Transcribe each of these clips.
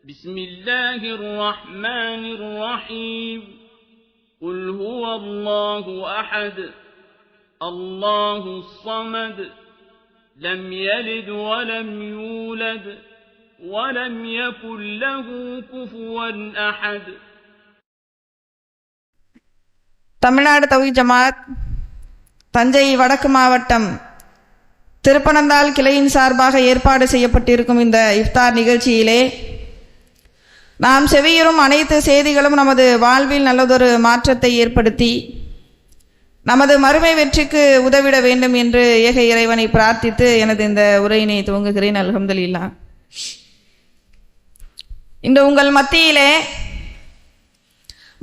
بسم الله الرحمن الرحيم قل هو الله أحد الله الصمد لم يلد ولم يولد ولم يكن له كفوا أحد. தமிழ்நாடு தௌஹீத் ஜமாத் தஞ்சை வடக்கு மாவட்டம் திருப்பனந்தாள் கிளையின் சார்பாக ஏற்பாடு செய்யப்பட்டிருக்கும் இந்த இஃப்தார் நிகழ்ச்சியிலே நாம் செவியுறும் அனைத்து செய்திகளும் நமது வாழ்வில் நல்லதொரு மாற்றத்தை ஏற்படுத்தி நமது மறுமை வெற்றிக்கு உதவிட வேண்டும் என்று ஏக இறைவனை பிரார்த்தித்து எனது இந்த உரையினை துவங்குகிறேன். அல்ஹம்துலில்லாஹ். இன்று உங்கள் மத்தியிலே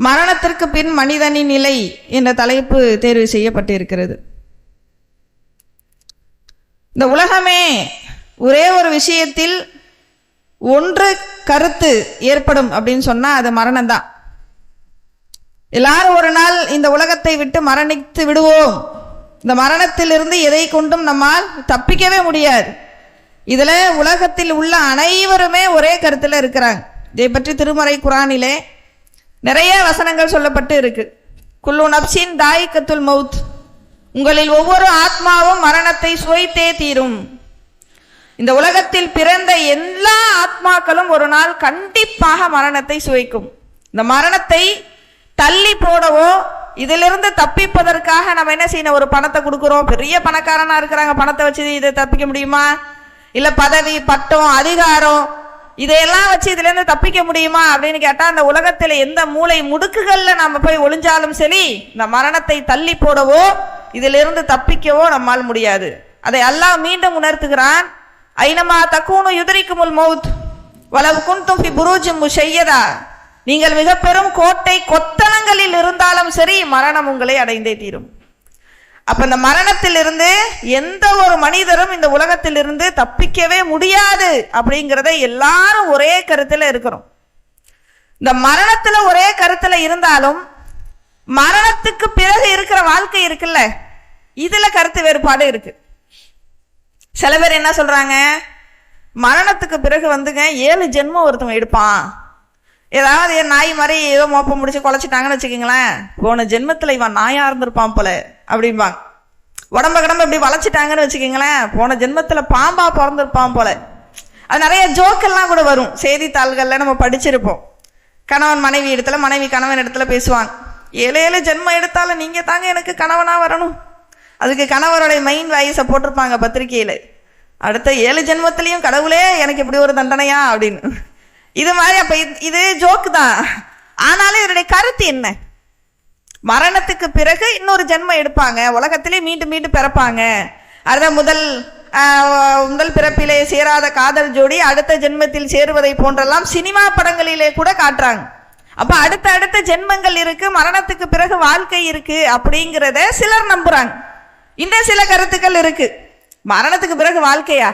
மரணத்திற்கு பின் மனிதனின் நிலை என்ற தலைப்பு தேர்வு செய்யப்பட்டிருக்கிறது. இந்த உலகமே ஒரே ஒரு விஷயத்தில் ஒன்று கருத்து ஏற்படும் அப்படின்னு சொன்னா அது மரணம்தான். எல்லாரும் ஒரு நாள் இந்த உலகத்தை விட்டு மரணித்து விடுவோம். இந்த மரணத்திலிருந்து எதை கொண்டும் நம்மால் தப்பிக்கவே முடியாது. இதுல உலகத்தில் உள்ள அனைவருமே ஒரே கருத்துல இருக்கிறாங்க. இதை பற்றி திருமறை குர்ஆனிலே நிறைய வசனங்கள் சொல்லப்பட்டு இருக்கு. குல்லு நப்சின் தாயிகத்துல் மவுத், உங்களில் ஒவ்வொரு ஆத்மாவும் மரணத்தை சுவைத்தே தீரும். இந்த உலகத்தில் பிறந்த எல்லா ஆத்மாக்களும் ஒரு நாள் கண்டிப்பாக மரணத்தை சுவைக்கும். இந்த மரணத்தை தள்ளி போடவோ இதிலிருந்து தப்பிப்பதற்காக நம்ம என்ன செய்யணும், ஒரு பணத்தை கொடுக்குறோம். பெரிய பணக்காரனா இருக்கிறாங்க, பணத்தை வச்சு இதை தப்பிக்க முடியுமா? இல்ல பதவி பட்டம் அதிகாரம் இதையெல்லாம் வச்சு இதுல இருந்து தப்பிக்க முடியுமா அப்படின்னு கேட்டா, அந்த உலகத்துல எந்த மூளை முடுக்குகள்ல நம்ம போய் ஒளிஞ்சாலும் சரி இந்த மரணத்தை தள்ளி போடவோ இதிலிருந்து தப்பிக்கவோ நம்மால் முடியாது. அதை அல்லாஹ் மீண்டும் உணர்த்துகிறான். ஐனமா தக்கூனு யுத்ரிக்குமுல் மௌத் வலவ் குன்தும் ஃபி புரூஜின் முஷய்யதா, நீங்கள் மிக பெரும் கோட்டை கொத்தளங்களில் இருந்தாலும் சரி மரணம் உங்களை அடைந்தே தீரும். அப்ப இந்த மரணத்திலிருந்து எந்த ஒரு மனிதரும் இந்த உலகத்திலிருந்து தப்பிக்கவே முடியாது அப்படிங்கிறத எல்லாரும் ஒரே கருத்துல இருக்கிறோம். இந்த மரணத்துல ஒரே கருத்துல இருந்தாலும் மரணத்துக்கு பிறகு இருக்கிற வாழ்க்கை இருக்குல்ல, இதுல கருத்து வேறுபாடு இருக்கு. சில பேர் என்ன சொல்றாங்க, மரணத்துக்கு பிறகு வந்துங்க 7 ஜென்மம் ஒருத்தவங்க எடுப்பான். ஏதாவது நாய் மாதிரி ஏதோ மோப்பம் முடிச்சு குலைச்சிட்டாங்கன்னு வச்சுக்கோங்களேன், போன ஜென்மத்துல இவன் நாயா இருந்திருப்பான் போல அப்படிம்பாங்க. உடம்ப கடம்ப இப்படி வளைச்சிட்டாங்கன்னு வச்சுக்கோங்களேன், போன ஜென்மத்துல பாம்பா பிறந்திருப்பான் போல. அது நிறைய ஜோக்கெல்லாம் கூட வரும், செய்தித்தாள்கள்ல நம்ம படிச்சிருப்போம். கணவன் மனைவி இடத்துல, மனைவி கணவன் இடத்துல பேசுவாங்க, 7 ஜென்மம் எடுத்தாலும் நீங்க தாங்க எனக்கு கணவனா வரணும். அதுக்கு கணவருடைய மெயின் வாய்ஸை போட்டிருப்பாங்க பத்திரிகையில, அடுத்த 7 ஜென்மத்திலையும் கடவுளே எனக்கு இப்படி ஒரு தண்டனையா அப்படின்னு. இது மாதிரி அப்ப இது ஜோக்கு தான். ஆனாலும் இதனுடைய கருத்து என்ன? மரணத்துக்கு பிறகு இன்னொரு ஜென்மம் எடுப்பாங்க, உலகத்திலே மீண்டும் மீண்டும் பிறப்பாங்க. அதான் முதல் பிறப்பிலே சேராத காதல் ஜோடி அடுத்த ஜென்மத்தில் சேருவதை போன்றெல்லாம் சினிமா படங்களிலே கூட காட்டுறாங்க. அப்ப அடுத்த ஜென்மங்கள் இருக்கு, மரணத்துக்கு பிறகு வாழ்க்கை இருக்கு அப்படிங்கிறத சிலர் நம்புறாங்க. இன்னும் சில கருத்துக்கள் இருக்கு, மரணத்துக்கு பிறகு வாழ்க்கையா,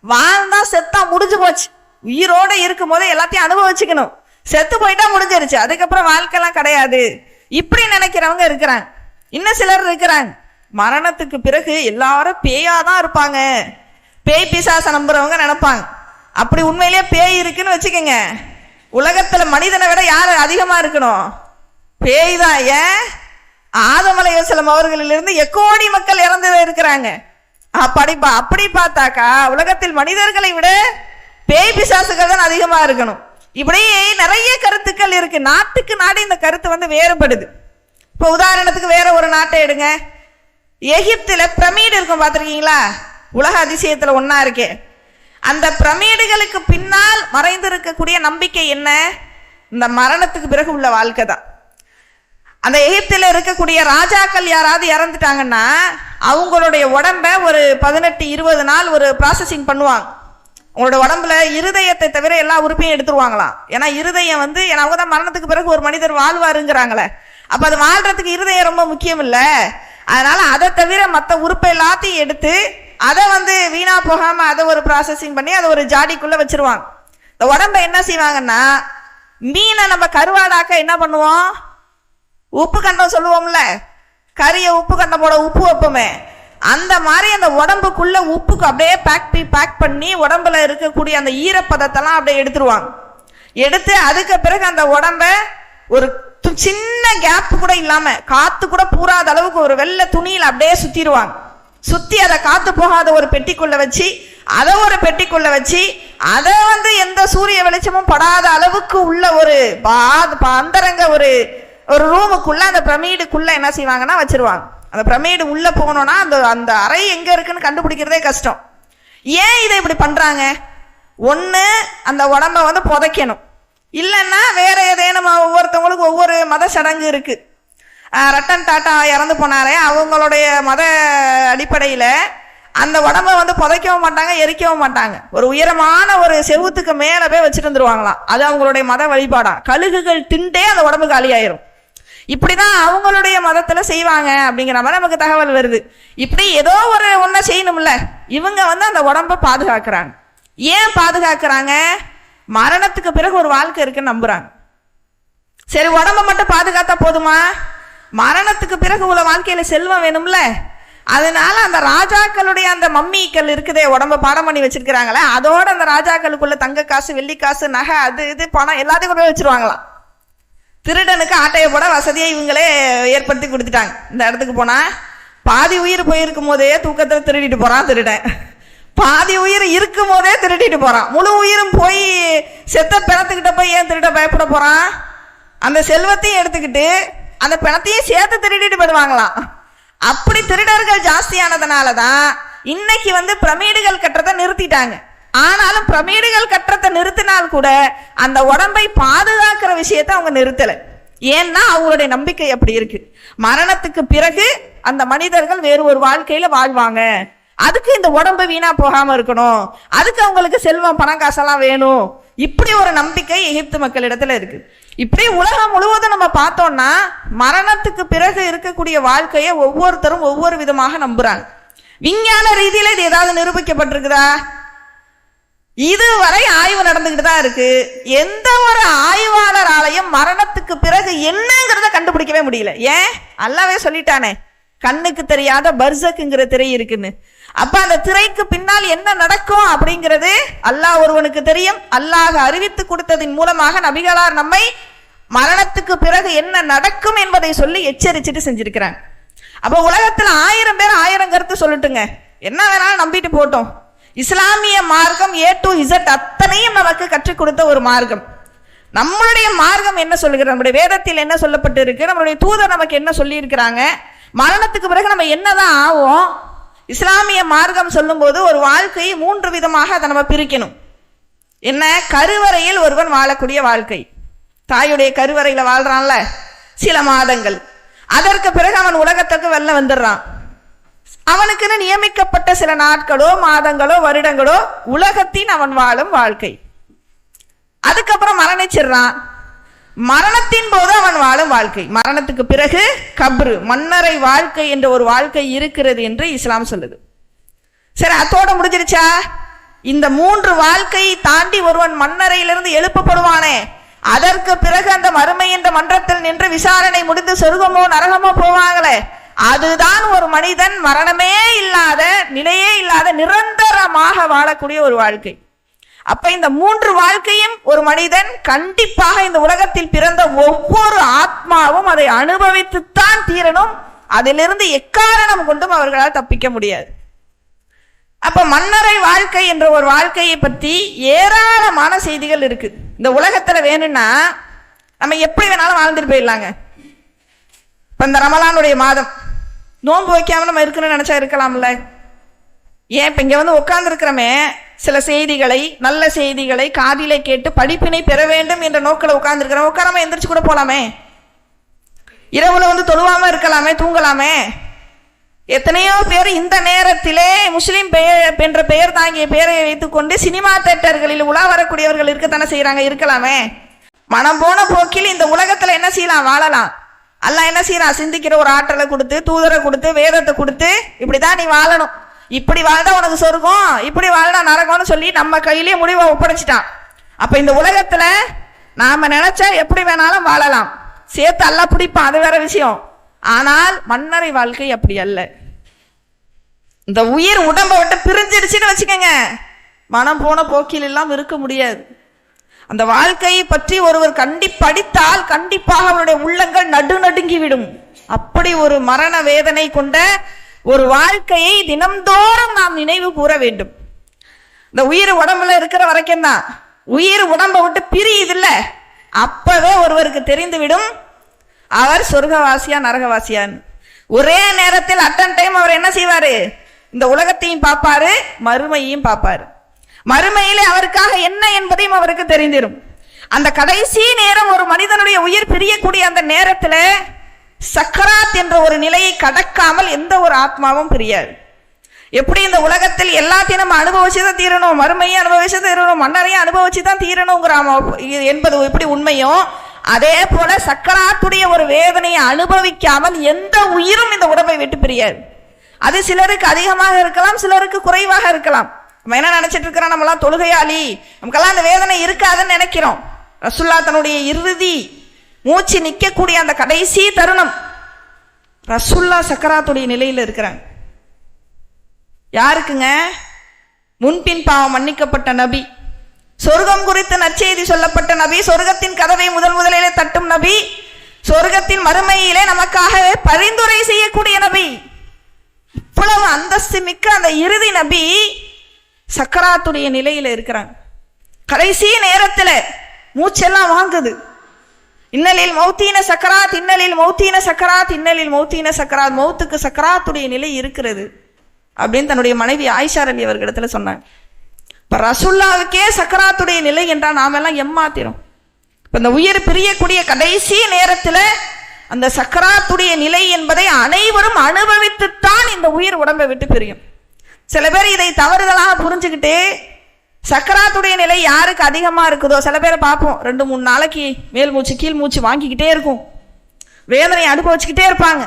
வாழ்ந்தா செத்தா முடிஞ்சு போச்சு, உயிரோட இருக்கும் போதே எல்லாத்தையும் அனுபவிச்சுக்கணும், செத்து போயிட்டா முடிஞ்சிருச்சு, அதுக்கப்புறம் வாழ்க்கைலாம் கிடையாது, இப்படி நினைக்கிறவங்க இருக்கிறாங்க. இன்னும் சிலர் இருக்கிறாங்க மரணத்துக்கு பிறகு எல்லாரும் பேயாதான் இருப்பாங்க, பேய் பிசாச நம்புறவங்க நினைப்பாங்க. அப்படி உண்மையிலேயே பேய் இருக்குன்னு வச்சுக்கோங்க, உலகத்துல மனிதனை விட யாரு அதிகமா இருக்கணும்? பேய் தான். ஏன்? ஆதம் அலைஹிஸ்ஸலாம் அவர்களிலிருந்து எக்கோடி மக்கள் இறந்து இருக்கிறாங்க. அப்படி பார்த்தாக்கா உலகத்தில் மனிதர்களை விட பேய் பிசாசுகள் தான் அதிகமா இருக்கணும். இப்படி நிறைய கருத்துக்கள் இருக்கு. நாட்டுக்கு நாடு இந்த கருத்து வேறுபடுது. இப்போ உதாரணத்துக்கு வேற ஒரு நாட்டை எடுங்க. எகிப்துல பிரமிடு இருக்கும், பார்த்திருக்கீங்களா? உலக அதிசயத்துல ஒன்னா இருக்கே. அந்த பிரமிடுகளுக்கு பின்னால் மறைந்திருக்கக்கூடிய நம்பிக்கை என்ன? இந்த மரணத்துக்கு பிறகு உள்ள வாழ்க்கை தான். அந்த எகிப்தில் இருக்கக்கூடிய ராஜாக்கள் யாராவது இறந்துட்டாங்கன்னா அவங்களுடைய உடம்ப ஒரு 18-20 நாள் ஒரு ப்ராசஸிங் பண்ணுவாங்க. உங்களோட உடம்புல இருதயத்தை தவிர எல்லா உறுப்பையும் எடுத்துருவாங்களாம். ஏன்னா இருதயம் ஏன்னா அவங்க தான் மரணத்துக்கு பிறகு ஒரு மனிதர் வாழ்வாருங்கிறாங்களே. அப்ப அது வாழ்றதுக்கு இருதயம் ரொம்ப முக்கியம் இல்ல. அதனால அதை தவிர மற்ற உறுப்பை எல்லாத்தையும் எடுத்து அதை வீணா போகாம அதை ஒரு ப்ராசஸிங் பண்ணி அதை ஒரு ஜாடிக்குள்ள வச்சிருவாங்க. இந்த உடம்ப என்ன செய்வாங்கன்னா, மீனை நம்ம கருவாடாக்க என்ன பண்ணுவோம், உப்பு கண்டம் சொல்லுவோம்ல, கறிய உப்பு கண்டம் போட உப்பு வைப்போமே, அந்த மாதிரி அந்த உடம்புக்குள்ள உப்புக்கு அப்படியே பேக் பண்ணி உடம்புல இருக்கக்கூடிய அந்த ஈரப்பதத்தெல்லாம் அப்படியே எடுத்துருவாங்க. எடுத்து அதுக்கு பிறகு அந்த உடம்ப ஒரு சின்ன கேப் கூட இல்லாம காத்து கூட பூராத அளவுக்கு ஒரு வெள்ளை துணியில அப்படியே சுத்திடுவாங்க. சுத்தி அதை காத்து போகாத ஒரு பெட்டிக்குள்ள வச்சு அதை ஒரு பெட்டிக்குள்ள வச்சு அதை எந்த சூரிய வெளிச்சமும் படாத அளவுக்கு உள்ள ஒரு அந்தரங்க ஒரு ஒரு ரூமுக்குள்ள அந்த பிரமிடுக்குள்ள என்ன செய்வாங்கன்னா வச்சிருவாங்க. அந்த பிரமிடு உள்ள போகணும்னா அந்த அந்த அறை எங்க இருக்குன்னு கண்டுபிடிக்கிறதே கஷ்டம். ஏன் இதை இப்படி பண்றாங்க? ஒண்ணு அந்த உடம்ப புதைக்கணும், இல்லைன்னா வேற ஏதேனும் ஒவ்வொருத்தவங்களுக்கு ஒவ்வொரு மத சடங்கு இருக்கு. ரத்தன் டாட்டா இறந்து போனாரே, அவங்களுடைய மத அடிப்படையில அந்த உடம்ப புதைக்கவும் மாட்டாங்க, எரிக்கவும் மாட்டாங்க. ஒரு உயரமான ஒரு செவுத்துக்கு மேல போய் வச்சுட்டு வந்துருவாங்களாம். அது அவங்களுடைய மத வழிபாடா. கழுகுகள் திண்டே அந்த உடம்பு காலியாயிரும். இப்படிதான் அவங்களுடைய மதத்துல செய்வாங்க அப்படிங்கிற மாதிரி நமக்கு தகவல் வருது. இப்படி ஏதோ ஒரு ஒன்ன செய்யணும்ல. இவங்க அந்த உடம்ப பாதுகாக்கிறாங்க. ஏன் பாதுகாக்கிறாங்க? மரணத்துக்கு பிறகு ஒரு வாழ்க்கை இருக்குன்னு நம்புறாங்க. சரி, உடம்ப மட்டும் பாதுகாத்தா போதுமா? மரணத்துக்கு பிறகு உள்ள வாழ்க்கையில செல்வம் வேணும்ல. அதனால அந்த ராஜாக்களுடைய அந்த மம்மிகள் இருக்குதே, உடம்ப பாடம் பண்ணி வச்சிருக்கிறாங்களே, அதோட அந்த ராஜாக்களுக்குள்ள தங்க காசு, வெள்ளி காசு, நகை, அது இது பணம் எல்லாத்தையும் கொண்டு போய் வச்சிருவாங்களாம். திருடனுக்கு ஆட்டையை போட வசதியை இவங்களே ஏற்படுத்தி கொடுத்துட்டாங்க. இந்த இடத்துக்கு போனா பாதி உயிர் போயிருக்கும் போதே தூக்கத்துல திருடிட்டு போறான் திருடன். பாதி உயிர் இருக்கும் போதே திருடிட்டு போறான். முழு உயிரும் போய் செத்த பிணத்துக்கிட்ட போய் ஏன் திருட பயப்பட போறான்? அந்த செல்வத்தையும் எடுத்துக்கிட்டு அந்த பிணத்தையும் சேர்த்து திருடிட்டு போயிடுவாங்களாம். அப்படி திருடர்கள் ஜாஸ்தியானதுனாலதான் இன்னைக்கு பிரமிடுகள் கட்டுறதை நிறுத்திட்டாங்க. ஆனாலும் பிரமிடுகள் கட்டுறதை நிறுத்தினால் கூட அந்த உடம்பை பாதுகாக்கிற விஷயத்தை அவங்க நிறுத்தல. ஏன்னா அவங்களுடைய நம்பிக்கை அப்படி இருக்கு. மரணத்துக்கு பிறகு அந்த மனிதர்கள் வேறு ஒரு வாழ்க்கையில வாழ்வாங்க. அதுக்கு இந்த உடம்பு வீணா போகாம இருக்கணும், அதுக்கு அவங்களுக்கு செல்வம் பணம் காசெல்லாம் வேணும். இப்படி ஒரு நம்பிக்கை எகிப்து மக்களிடத்துல இருக்கு. இப்படி உலகம் முழுவதும் நம்ம பார்த்தோம்னா மரணத்துக்கு பிறகு இருக்கக்கூடிய வாழ்க்கையை ஒவ்வொருத்தரும் ஒவ்வொரு விதமாக நம்புறாங்க. விஞ்ஞான ரீதியில இது ஏதாவது நிரூபிக்கப்பட்டிருக்குதா? இதுவரை ஆய்வு நடந்துகிட்டு தான் இருக்கு. எந்த ஒரு ஆய்வாளராலையும் மரணத்துக்கு பிறகு என்னங்கிறத கண்டுபிடிக்கவே முடியல. ஏன்? அல்லாவே சொல்லிட்டானே, கண்ணுக்கு தெரியாத பர்சக்குங்கிற திரை இருக்குன்னு. அப்ப அந்த திரைக்கு பின்னால் என்ன நடக்கும் அப்படிங்கிறது அல்லாஹ் ஒருவனுக்கு தெரியும். அல்லாஹ் அறிவித்து கொடுத்ததின் மூலமாக நபிகளார் நம்மை மரணத்துக்கு பிறகு என்ன நடக்கும் என்பதை சொல்லி எச்சரிச்சுட்டு செஞ்சிருக்கிறாங்க. அப்ப உலகத்துல 1000 பேர் 1000 கருத்து சொல்லட்டுங்க, என்ன வேணாலும் நம்பிட்டு போட்டோம். இஸ்லாமிய மார்க்கம் A to Z அத்தனையும் நமக்கு கற்றுக் கொடுத்த ஒரு மார்க்கம். நம்மளுடைய மார்க்கம் என்ன சொல்லுகிறது? நம்முடைய வேதத்தில் என்ன சொல்லப்பட்டு இருக்கு? நம்மளுடைய தூதர் நமக்கு என்ன சொல்லி இருக்கிறாங்க? மரணத்துக்கு பிறகு நம்ம என்னதான் ஆவோம்? இஸ்லாமிய மார்க்கம் சொல்லும் போது ஒரு வாழ்க்கையை 3 விதமாக அதை நம்ம பிரிக்கணும். என்ன? கருவறையில் ஒருவன் வாழக்கூடிய வாழ்க்கை. தாயுடைய கருவறையில வாழ்றான்ல சில மாதங்கள், அதற்கு பிறகு அவன் உலகத்துக்கு வெளில வந்துடுறான். அவனுக்குன்னு நியமிக்கப்பட்ட சில நாட்களோ மாதங்களோ வருடங்களோ உலகத்தின் அவன் வாழும் வாழ்க்கை. அதுக்கப்புறம் மரணிச்சிடுறான். மரணத்தின் போது அவன் வாழும் வாழ்க்கை. மரணத்துக்கு பிறகு கப்ரு, மன்னரை வாழ்க்கை என்ற ஒரு வாழ்க்கை இருக்கிறது என்று இஸ்லாம் சொல்லுது. சரி, அதோட முடிஞ்சிருச்சா? இந்த 3 வாழ்க்கையை தாண்டி ஒருவன் மன்னரையிலிருந்து எழுப்பப்படுவானே, அதற்கு பிறகு அந்த மறுமை என்ற மன்றத்தில் நின்று விசாரணை முடிந்து சொர்க்கமோ நரகமோ போவாங்களே, அதுதான் ஒரு மனிதன் மரணமே இல்லாத, நிலையே இல்லாத, நிரந்தரமாக வாழக்கூடிய ஒரு வாழ்க்கை. அப்ப இந்த 3 வாழ்க்கையும் ஒரு மனிதன் கண்டிப்பாக இந்த உலகத்தில் பிறந்த ஒவ்வொரு ஆத்மாவும் அதை அனுபவித்துத்தான் தீரணும். அதிலிருந்து எக்காரணம் கொண்டும் அவர்களால் தப்பிக்க முடியாது. அப்ப மன்னரை வாழ்க்கை என்ற ஒரு வாழ்க்கையை பற்றி ஏராளமான செய்திகள் இருக்கு. இந்த உலகத்துல வேணும்னா நம்ம எப்படி வேணாலும் வாழ்ந்துட்டு போயிடலாங்க. இப்ப இந்த ரமலானுடைய மாதம் நோன்பு வைக்காம நம்ம இருக்குன்னு நினைச்சா இருக்கலாம்ல. ஏன்? இப்ப இங்க உட்கார்ந்து இருக்கிறோமே, சில செய்திகளை, நல்ல செய்திகளை காதிலே கேட்டு படிப்பினை பெற வேண்டும் என்ற நோக்கில உட்கார்ந்து இருக்கிறோம். உட்காராம எந்திரிச்சு கூட போலாமே. இரவுல தொழுவாம இருக்கலாமே, தூங்கலாமே. எத்தனையோ பேர் இந்த நேரத்திலே முஸ்லிம் என்ற பெயர் தாங்கிய பெயரை வைத்துக் கொண்டு சினிமா தியேட்டர்களில் உலா வரக்கூடியவர்கள் இருக்கத்தானே செய்யறாங்க. இருக்கலாமே. மனம் போன போக்கில் இந்த உலகத்துல என்ன செய்யலாம்? வாழலாம். அல்லாஹ் என்ன செய்யறான்? சிந்திக்கிற ஒரு ஆற்றலை கொடுத்து, தூதரை கொடுத்து, வேதத்தை கொடுத்து, இப்படிதான் நீ வாழணும், இப்படி வாழ்ந்தா உனக்கு சொர்க்கம், இப்படி வாழ்ந்தா நரகம்னு சொல்லி நம்ம கையிலேயே முடிவை ஒப்படைச்சிட்டான். அப்ப இந்த உலகத்துல நாம நினைச்சா எப்படி வேணாலும் வாழலாம். சேர்த்து அல்லாஹ் பிடிப்பான், அது வேற விஷயம். ஆனால் மன்னரை வாழ்க்கை அப்படி அல்ல. இந்த உயிர் உடம்ப விட்டு பிரிஞ்சிருச்சுன்னு வச்சுக்கோங்க, மனம் போன போக்கில் எல்லாம் இருக்க முடியாது. அந்த வாழ்க்கையை பற்றி ஒருவர் படித்தால் கண்டிப்பாக அவருடைய உள்ளங்கள் நடுநடுங்கிவிடும். அப்படி ஒரு மரண வேதனை கொண்ட ஒரு வாழ்க்கையை தினம்தோறும் நாம் நினைவு கூற வேண்டும். இந்த உயிர் உடம்புல இருக்கிற வரைக்கும் தான், உயிர் உடம்பை விட்டு பிரியுது இல்ல, அப்பவே ஒருவருக்கு தெரிந்துவிடும் அவர் சொர்க்கவாசியா நரகவாசியான்னு. ஒரே நேரத்தில் அட்டன் டைம் அவர் என்ன செய்வாரு? இந்த உலகத்தையும் பார்ப்பாரு, மறுமையையும் பார்ப்பாரு. மறுமையிலே அவருக்காக என்ன என்பதையும் அவருக்கு தெரிந்திடும். அந்த கடைசி நேரம் ஒரு மனிதனுடைய உயிர் பிரியக்கூடிய அந்த நேரத்துல சக்கராத் என்ற ஒரு நிலையை கடக்காமல் எந்த ஒரு ஆத்மாவும் பிரியாது. எப்படி இந்த உலகத்தில் எல்லாத்தையும் நம்ம அனுபவிச்சுதான் தீரணும், மறுமையை அனுபவிச்சு தீரணும், மன்னரையும் அனுபவிச்சுதான் தீரணுங்கிற என்பது எப்படி உண்மையோ, அதே போல சக்கராத்துடைய ஒரு வேதனையை அனுபவிக்காமல் எந்த உயிரும் இந்த உடம்பை விட்டு பிரியாது. அது சிலருக்கு அதிகமாக இருக்கலாம், சிலருக்கு குறைவாக இருக்கலாம். நம்ம என்ன நினைச்சிட்டு இருக்கிறோம், நம்மளாம் தொழுகையாளி, நமக்கெல்லாம் அந்த வேதனை இருக்காதுன்னு நினைக்கிறோம். ரசூல்லா தன்னுடைய இறுதி மூச்சு நிற்கக்கூடிய அந்த கடைசி தருணம் ரசூல்லா சக்கராத்துடைய நிலையில் இருக்கிறாங்க. யாருக்குங்க? முன்பின் பாவம் மன்னிக்கப்பட்ட நபி, சொர்க்கம் குறித்து நற்செய்தி சொல்லப்பட்ட நபி, சொர்க்கத்தின் கதவை முதலிலே தட்டும் நபி, சொர்க்கத்தின் மறுமையிலே நமக்காகவே பரிந்துரை செய்யக்கூடிய நபி, இவ்வளவு அந்தஸ்து மிக்க அந்த இறுதி நபி சக்கராத்துடைய நிலையில இருக்கிறாங்க. கடைசி நேரத்தில் மூச்செல்லாம் வாங்குது. இன்னலில் மௌத்தீன சக்கராத், இன்னலில் மௌத்தீன சக்கராத், இன்னலில் மௌத்தீன சக்கராத், மௌத்துக்கு சக்கராத்துடைய நிலை இருக்கிறது அப்படின்னு தன்னுடைய மனைவி ஆயிஷா ரலி அவர்களிடத்துல சொன்னாங்க. இப்ப ரசூல்லாவுக்கே சக்கராத்துடைய நிலை என்றால் நாம எல்லாம் எம்மாத்திரம். இப்ப இந்த உயிர் பிரியக்கூடிய கடைசி நேரத்துல அந்த சக்கராத்துடைய நிலை என்பதை அனைவரும் அனுபவித்துத்தான் இந்த உயிர் உடம்பை விட்டு பிரியும். சில பேர் இதை தவறுதலாக புரிஞ்சுக்கிட்டு சக்கராத்துடைய நிலை யாருக்கு அதிகமா இருக்குதோ, சில பேரை பார்ப்போம் 2-3 நாளைக்கு மேல் மூச்சு கீழ் மூச்சு வாங்கிக்கிட்டே இருக்கும், வேதனை அனுபவிச்சுக்கிட்டே இருப்பாங்க.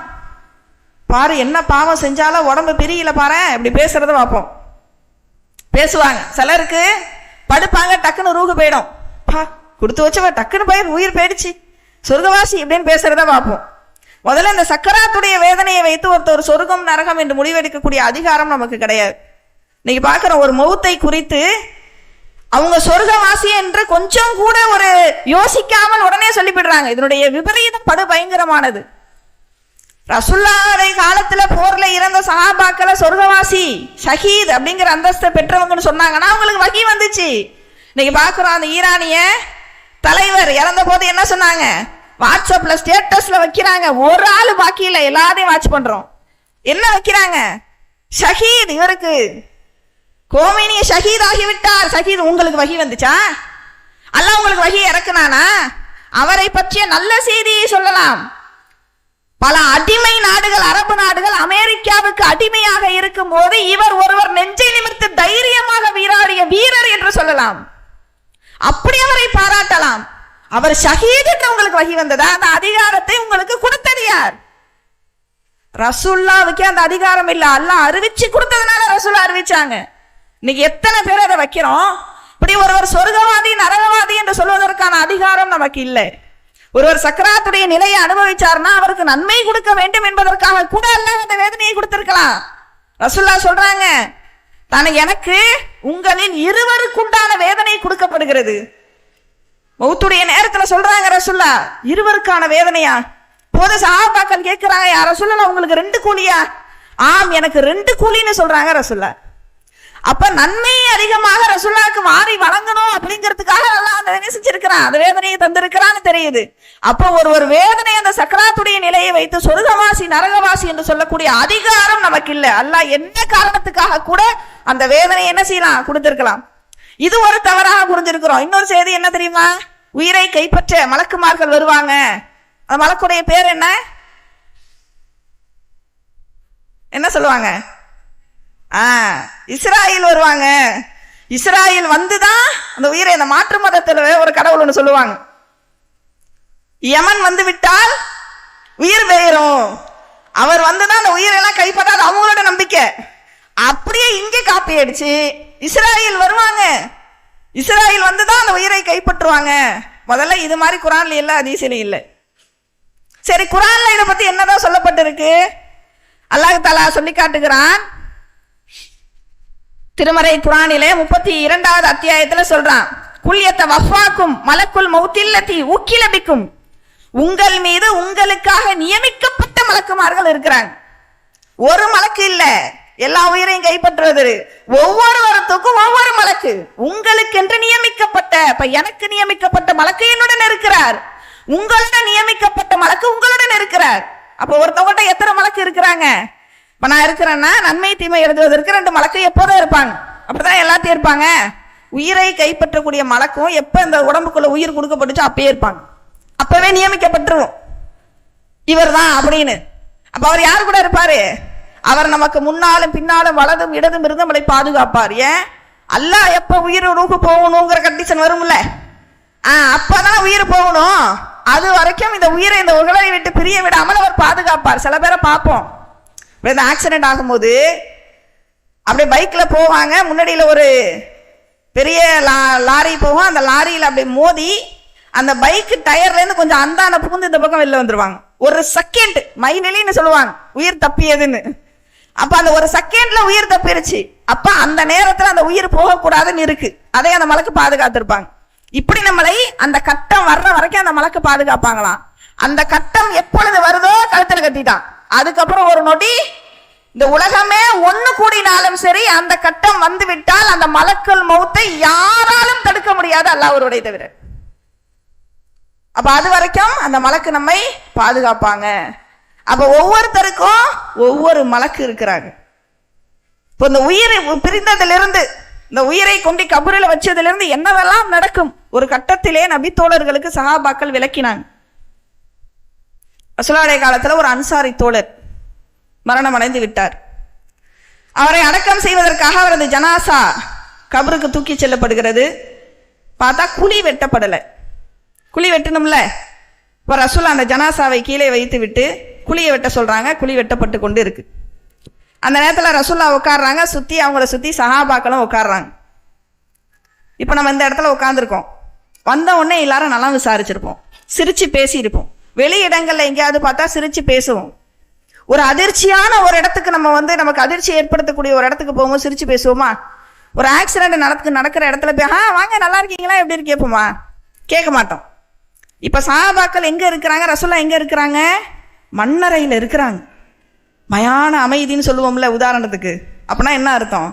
பாரு என்ன பாவம் செஞ்சாலும் உடம்பு பிரியல பாரு, இப்படி பேசுறத பார்ப்போம். பேசுவாங்க. சிலருக்கு படுப்பாங்க, டக்குன்னு ரூகு போயிடும், பா கொடுத்து வச்சவ டக்குன்னு போய் உயிர் போயிடுச்சு, சொர்க்கவாசி இப்படின்னு பேசுறத பார்ப்போம். முதல்ல இந்த சக்கராத்துடைய வேதனையை வைத்து ஒருத்தர் சொர்க்கம் நரகம் என்று முடிவெடுக்கக்கூடிய அதிகாரம் நமக்கு கிடையாது. இன்னைக்கு பார்க்குற ஒரு மௌத்தை குறித்து அவங்க சொர்க்கவாசி என்று கொஞ்சம் கூட ஒரு யோசிக்காமல் உடனே சொல்லிவிடுறாங்க. இதனுடைய விபரீதம் படு பயங்கரமானது. ரசூலுல்லாஹ் காலத்துல போர்ல இறந்த சஹாபாக்களை சொர்க்கவாசி ஷஹீத் அப்படிங்கிற அந்தஸ்தை பெற்றவங்கன்னு சொன்னாங்கன்னா அவங்களுக்கு வகி வந்துச்சு. இன்னைக்கு பார்க்குறோம் அந்த ஈரானிய தலைவர் இறந்த போது என்ன சொன்னாங்க? வாட்ஸ்அப்ல ஸ்டேட்டஸ்ல வைக்கிறாங்க, ஒரு ஆள் பாக்கி இல்லை, எல்லாரையும் வாட்ச் பண்றோம். என்ன வைக்கிறாங்க? ஷஹீத், இவருக்கு கோமினிய ஷஹீத் ஆகிவிட்டார். ஷஹீத். உங்களுக்கு வகி வந்துச்சா? அல்லாஹ் உங்களுக்கு வகி இறக்குனானா? அவரை பற்றிய நல்ல செய்தியை சொல்லலாம். பல அடிமை நாடுகள், அரபு நாடுகள் அமெரிக்காவுக்கு அடிமையாக இருக்கும் போது இவர் ஒருவர் நெஞ்சை நிமிர்த்து தைரியமாக வீராடிய வீரர் என்று சொல்லலாம். அப்படி அவரை பாராட்டலாம். அவர் ஷஹீத் என்று உங்களுக்கு வகி வந்ததா? அந்த அதிகாரத்தை உங்களுக்கு கொடுத்தது யார்? ரசூலுல்லாஹ்வுக்கே அந்த அதிகாரம் இல்ல, அல்லாஹ் அறிவிச்சு கொடுத்ததுனால ரசூலுல்லாஹ் அறிவிச்சாங்க. இன்னைக்கு எத்தனை பேர் அதை வைக்கிறோம்? இப்படி ஒருவர் சொர்க்கவாதி நரகவாதி என்று சொல்வதற்கான அதிகாரம் நமக்கு இல்லை. ஒருவர் சக்கராத்துடைய நிலையை அனுபவிச்சார்னா அவருக்கு நன்மை கொடுக்க வேண்டும் என்பதற்காக கூட அல்லாஹ் அந்த வேதனையை கொடுத்திருக்கலாம். ரசூலுல்லாஹ் சொல்றாங்க, எனக்கு உங்களில் இருவருக்குண்டான வேதனை கொடுக்கப்படுகிறது. மௌத்துடைய நேரத்துல சொல்றாங்க ரசூலுல்லாஹ், இருவருக்கான வேதனையா? போது சஹாபாக்கள் கேட்கிறாங்க, யா ரசூலுல்லாஹ் உங்களுக்கு 2 கூலியா? ஆம், எனக்கு 2 கூலின்னு சொல்றாங்க ரசூலுல்லாஹ். அப்ப நன்மை அதிகமாக ரசூலுல்லாஹ்க்கு மாறி வழங்கணும் அப்படிங்கிறதுக்காக அல்லாஹ் அந்த வேதனை செஞ்சிருக்கிறான், அந்த வேதனையை தந்திருக்கிறான்னு தெரியுது. அப்போ ஒரு வேதனை அந்த சக்கராத்துடைய நிலையை வைத்து சொர்க்கவாசி நரகவாசி என்று சொல்லக்கூடிய அதிகாரம் நமக்கு இல்லை. அல்லாஹ் என்ன காரணத்துக்காக கூட அந்த வேதனை என்ன செய்யலாம், கொடுத்திருக்கலாம். இது ஒரு தவறாக புரிஞ்சிருக்கிறோம். இன்னொரு செய்தி என்ன தெரியுமா? உயிரை கைப்பற்ற மலக்குமார்கள் வருவாங்க. அந்த மலக்குடைய பேர் என்ன? என்ன சொல்லுவாங்க? இஸ்ராயில் வருவாங்க. இஸ்ராயில் வந்துதான் அந்த உயிரை, அந்த மாற்று மதத்தில் ஒரு கடவுள் ஒன்று சொல்லுவாங்க, யமன் வந்து விட்டால் உயிர் பெயரும், அவர் வந்துதான் அந்த உயிரெல்லாம் கைப்பற்றாது அவங்களோட நம்பிக்கை. அப்படியே இங்கே காப்பி அடிச்சு இஸ்ராயில் வருவாங்க, இஸ்ராயில் வந்துதான் அந்த உயிரை கைப்பற்றுவாங்க. முதல்ல இது மாதிரி குரான்ல இல்ல, ஹதீஸ்ல இல்லை. சரி, குரான்ல இதை பத்தி என்னதான் சொல்லப்பட்டிருக்கு? அல்லாஹ் தஆலா சொல்லி காட்டுகிறான். திருமறை குரானிலே 32வது அத்தியாயத்துல சொல்றான், குல்யத்த வஃபாக்கும் மலக்குல் மௌத்தில்லதி உக்கிலபிக்கும், உங்கள் மீது உங்களுக்காக நியமிக்கப்பட்ட மலக்குமார்கள் இருக்கிறாங்க. ஒரு மலக்கு இல்ல எல்லா உயிரையும் கைப்பற்றுவது, ஒவ்வொருவருக்கும் ஒவ்வொரு மலக்கு உங்களுக்கு என்று நியமிக்கப்பட்ட. இப்ப எனக்கு நியமிக்கப்பட்ட மலக்கு என்னுடன் இருக்கிறார், உங்களுடன் நியமிக்கப்பட்ட மலக்கு உங்களுடன் இருக்கிறார். அப்ப ஒருத்தவங்கிட்ட எத்தனை மலக்கு இருக்கிறாங்க? இப்ப நான் இருக்கிறேன்னா நன்மை தீமை எழுதுவதற்கு 2 மலக்கு எப்போதும் இருப்பாங்க. அப்படிதான் எல்லாத்தையும் இருப்பாங்க. உயிரை கைப்பற்றக்கூடிய மலக்கும் எப்ப இந்த உடம்புக்குள்ள உயிர் கொடுக்கப்பட்டுச்சோ அப்பயே இருப்பாங்க. அப்பவே நியமிக்கப்பட்டுருவோம் இவர் தான் அப்படின்னு. அப்ப அவர் யாரு கூட இருப்பாரு? அவர் நமக்கு முன்னாலும் பின்னாலும் வலதும் இடதும் இருந்து நம்மளை பாதுகாப்பார். ஏன்? அல்லாஹ் எப்ப உயிர் ரூஹு போகணுங்கிற கண்டிஷன் வரும்ல, அப்பதான் உயிர் போகணும். அது வரைக்கும் இந்த உயிரை இந்த உடலை விட்டு பிரிய விடாமல் அவர் பாதுகாப்பார். சில பேரை பார்ப்போம், இந்த ஆக்சிடென்ட் ஆகும்போது அப்படியே பைக்ல போவாங்க, முன்னாடியில ஒரு பெரிய லாரி போகும், அந்த லாரியில அப்படியே மோதி அந்த பைக் டயர்ல இருந்து கொஞ்சம் அந்தான புகுந்து இந்த பக்கம் வெளில வந்துருவாங்க. ஒரு செகண்ட் மைனிலின்னு சொல்லுவாங்க உயிர் தப்பியதுன்னு. அப்ப அந்த ஒரு செகண்ட்ல உயிர் தப்பிருச்சு. அப்ப அந்த நேரத்துல அந்த உயிர் போகக்கூடாதுன்னு இருக்கு, அதை அந்த மலக்கு பாதுகாத்திருப்பாங்க. இப்படி நம்மளை அந்த கட்டம் வர்ற வரைக்கும் அந்த மலக்கு பாதுகாப்பாங்களாம். அந்த கட்டம் எப்பொழுது வருதோ கழுத்துல கட்டிட்டான், அதுக்கப்புறம் ஒரு நொடி இந்த உலகமே ஒண்ணு கூடினாலும் சரி, அந்த கட்டம் வந்து விட்டால் அந்த மலக்குல் மௌத்தை யாராலும் தடுக்க முடியாது, அல்லாஹ்வுடைய தவிர. அப்ப அது வரைக்கும் அந்த மலக்கு நம்மை பாதுகாப்பாங்க. அப்ப ஒவ்வொருத்தருக்கும் ஒவ்வொரு மலக்கு இருக்கிறாங்க. இப்போ இந்த உயிரை பிரிந்ததிலிருந்து, இந்த உயிரை கொண்டு கபூரில் வச்சதிலிருந்து என்னவெல்லாம் நடக்கும் ஒரு கட்டத்திலே நபி தோழர்களுக்கு சஹாபாக்கள் விளக்கினாங்க. ரசூலுல்லாஹி காலத்துல ஒரு அன்சாரி தோழர் மரணம் அடைந்து விட்டார். அவரை அடக்கம் செய்வதற்காக அவரது ஜனாசா கபருக்கு தூக்கி செல்லப்படுகிறது. பார்த்தா குழி வெட்டப்படலை. குழி வெட்டணும்ல, இப்போ ரசூல் அந்த ஜனாசாவை கீழே வைத்து விட்டு குழியை வெட்ட சொல்றாங்க. குழி வெட்டப்பட்டு கொண்டு இருக்கு. அந்த நேரத்தில் ரசூல்லா உட்காடுறாங்க, சுத்தி அவங்கள சுத்தி சஹாபாக்களும் உட்காடுறாங்க. இப்போ நம்ம இந்த இடத்துல உட்காந்துருக்கோம், வந்த உடனே எல்லாரும் நல்லா விசாரிச்சிருப்போம், சிரிச்சு பேசியிருப்போம். வெளி இடங்கள்ல எங்கேயாவது பார்த்தா சிரிச்சு பேசுவோம். ஒரு அதிர்ச்சியான ஒரு இடத்துக்கு நம்ம நமக்கு அதிர்ச்சி ஏற்படுத்தக்கூடிய ஒரு இடத்துக்கு போகும்போது சிரிச்சு பேசுவோமா? ஒரு ஆக்சிடென்ட் நடக்கிற இடத்துல போய் வாங்க நல்லா இருக்கீங்களா எப்படி கேட்போமா? கேட்க மாட்டோம். இப்ப சஹாபாக்கள் எங்க இருக்கிறாங்க? ரசூலுல்லாஹ் எங்க இருக்கிறாங்க? மண்ணறையில் இருக்கிறாங்க. மயான அமைதின்னு சொல்லுவோம்ல உதாரணத்துக்கு. அப்படின்னா என்ன அர்த்தம்?